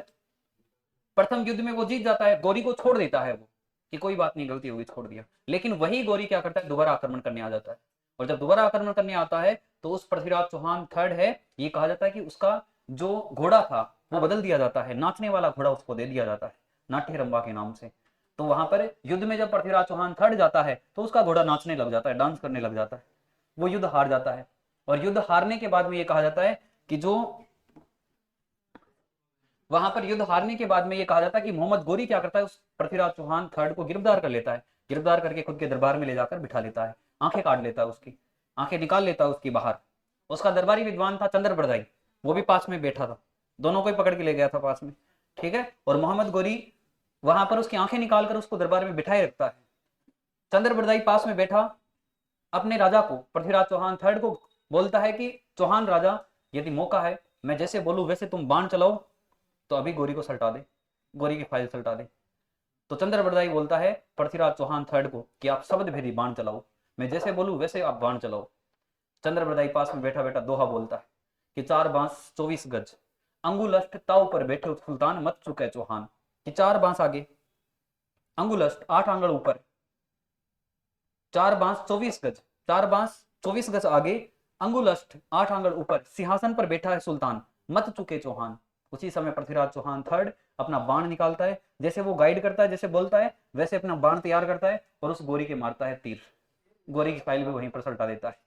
प्रथम युद्ध में वो जीत जाता है, गौरी को छोड़ देता है वो कि कोई बात नहीं, गलती होगी, छोड़ दिया। लेकिन वही गौरी क्या करता है, दोबारा आक्रमण करने आ जाता है। और जब दोबारा आक्रमण करने आता है तो उस पृथ्वीराज चौहान थर्ड है, ये कहा जाता है कि उसका जो घोड़ा था वो बदल दिया जाता है, नाचने वाला घोड़ा उसको दे दिया जाता है नाट्य रंबा के नाम से। तो वहां पर युद्ध में जब पृथ्वीराज चौहान थर्ड जाता है तो उसका घोड़ा नाचने लग जाता है, डांस करने लग जाता है, वो युद्ध हार जाता है। और युद्ध हारने के बाद में ये कहा जाता है कि जो वहां पर युद्ध हारने के बाद में ये कहा जाता है कि मोहम्मद गोरी क्या करता है, उस पृथ्वीराज चौहान थर्ड को गिरफ्तार कर लेता है, गिरफ्तार करके खुद के दरबार में ले जाकर बिठा लेता है, आंखें काट लेता है, उसकी आंखें निकाल लेता है उसकी बाहर। उसका दरबारी विद्वान था चंद्र बरदाई, वो भी पास में बैठा था, दोनों को ही पकड़ के ले गया था पास में। ठीक है, और मोहम्मद गोरी वहां पर उसकी आंखें निकालकर उसको दरबार में बिठाए रखता है। चंद्र बरदाई पास में बैठा अपने राजा को, पृथ्वीराज चौहान थर्ड को बोलता है कि चौहान राजा, यदि मौका है, मैं जैसे बोलूं वैसे तुम बाण चलाओ तो अभी गोरी को सल्टा दे, गोरी की फाइल सल्टा दे। तो चंद्र बरदाई बोलता है पृथ्वीराज चौहान थर्ड को कि आप शब्द भेदी बाण चलाओ, मैं जैसे बोलूं वैसे आप बाण चलाओ। चंद्र बरदाई पास में बैठा बैठा दोहा बोलता है कि 4 बांस 24 गज, अंगुलष्ट ताव पर बैठे सुल्तान मत चुके चौहान। कि 4 बांस आगे, अंगुलष्ट 8 आंगल ऊपर, 4 बांस 24 गज, 4 बांस 24 गज आगे, अंगुलष्ट 8 आंगल ऊपर, सिंहासन पर बैठा है सुल्तान मत चुके चौहान। उसी समय पृथ्वीराज चौहान थर्ड अपना बाण निकालता है, जैसे वो गाइड करता है, जैसे बोलता है वैसे अपना बाण तैयार करता है और उस गोरी के मारता है तीर, गोरी की फाइल भी वहीं पर सल्टा देता है।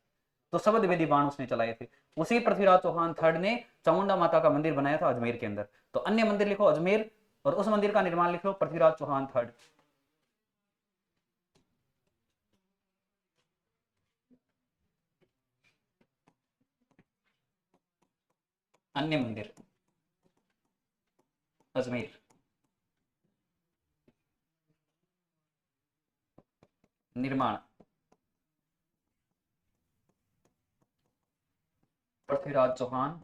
तो शब्द वेदी बाण उसने चलाए थे। उसी पृथ्वीराज चौहान थर्ड ने चामुंडा माता का मंदिर बनाया था अजमेर के अंदर। तो अन्य मंदिर लिखो अजमेर, और उस मंदिर का निर्माण लिख लो पृथ्वीराज चौहान थर्ड। अन्य मंदिर अजमेर, निर्माण पृथ्वीराज चौहान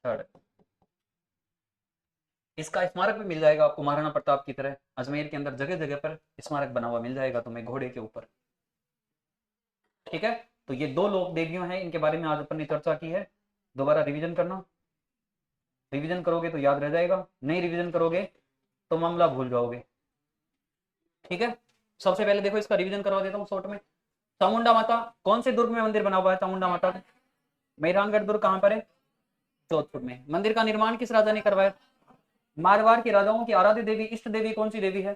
थर्ड। इसका स्मारक भी मिल जाएगा आपको महाराणा प्रताप की तरह, अजमेर के अंदर जगह जगह पर स्मारक बना हुआ मिल जाएगा तुम्हें घोड़े के ऊपर। ठीक है, तो ये 2 लोक देवियों हैं, इनके बारे में आज अपन ने चर्चा की है। दोबारा रिवीजन करना, रिवीजन करोगे तो याद रह जाएगा, नहीं रिवीजन करोगे तो मामला भूल जाओगे। ठीक है, सबसे पहले देखो इसका रिवीजन करवा देता हूँ शॉर्ट में। चामुंडा माता कौन से दुर्ग में मंदिर बना हुआ है, चामुंडा माता का मेहरानगढ़ दुर्ग कहाँ पर है, जोधपुर में। मंदिर का निर्माण किस राजा ने करवाया, मारवाड़ के राजाओं की आराध्य देवी, इष्ट देवी कौन सी देवी है,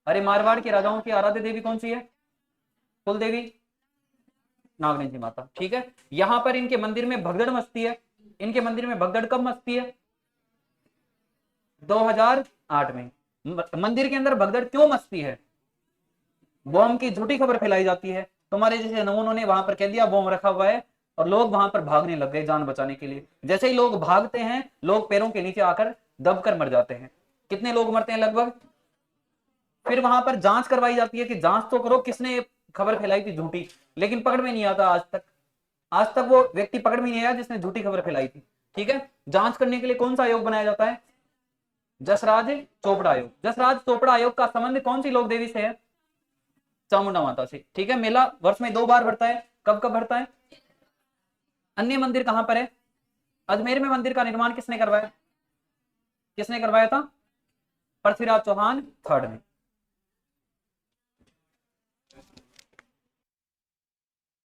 अरे मारवाड़ के राजाओं की आराध्य देवी कौन सी है, कुल देवी नागनेत्री माता। ठीक है, यहां पर इनके मंदिर में भगदड़ मचती है, इनके मंदिर में भगदड़ कब मचती है, 2008 में। मंदिर के अंदर भगदड़ क्यों मचती है, बॉम्ब की झूठी खबर फैलाई जाती है, तुम्हारे जैसे नमूनों ने वहां पर कह दिया बॉम्ब रखा हुआ है और लोग वहां पर भागने लग गए जान बचाने के लिए। जैसे ही लोग भागते हैं लोग पैरों के नीचे आकर दबकर मर जाते हैं। कितने लोग मरते हैं लगभग। फिर वहां पर जांच करवाई जाती है कि जांच तो करो किसने खबर फैलाई थी झूठी, लेकिन पकड़ में नहीं आता आज तक, आज तक वो व्यक्ति पकड़ में नहीं आया जिसने झूठी खबर फैलाई थी। ठीक है, जांच करने के लिए कौन सा आयोग बनाया जाता है, जसराज चोपड़ा आयोग। जसराज चोपड़ा आयोग का संबंध कौन सी लोक देवी से है, चामुंडा माता से। ठीक है, मेला वर्ष में 2 बार भरता है, कब कब भरता है। अन्य मंदिर कहां पर है, अजमेर में मंदिर का निर्माण किसने करवाया, किसने करवाया था, पृथ्वीराज चौहान थर्ड ने।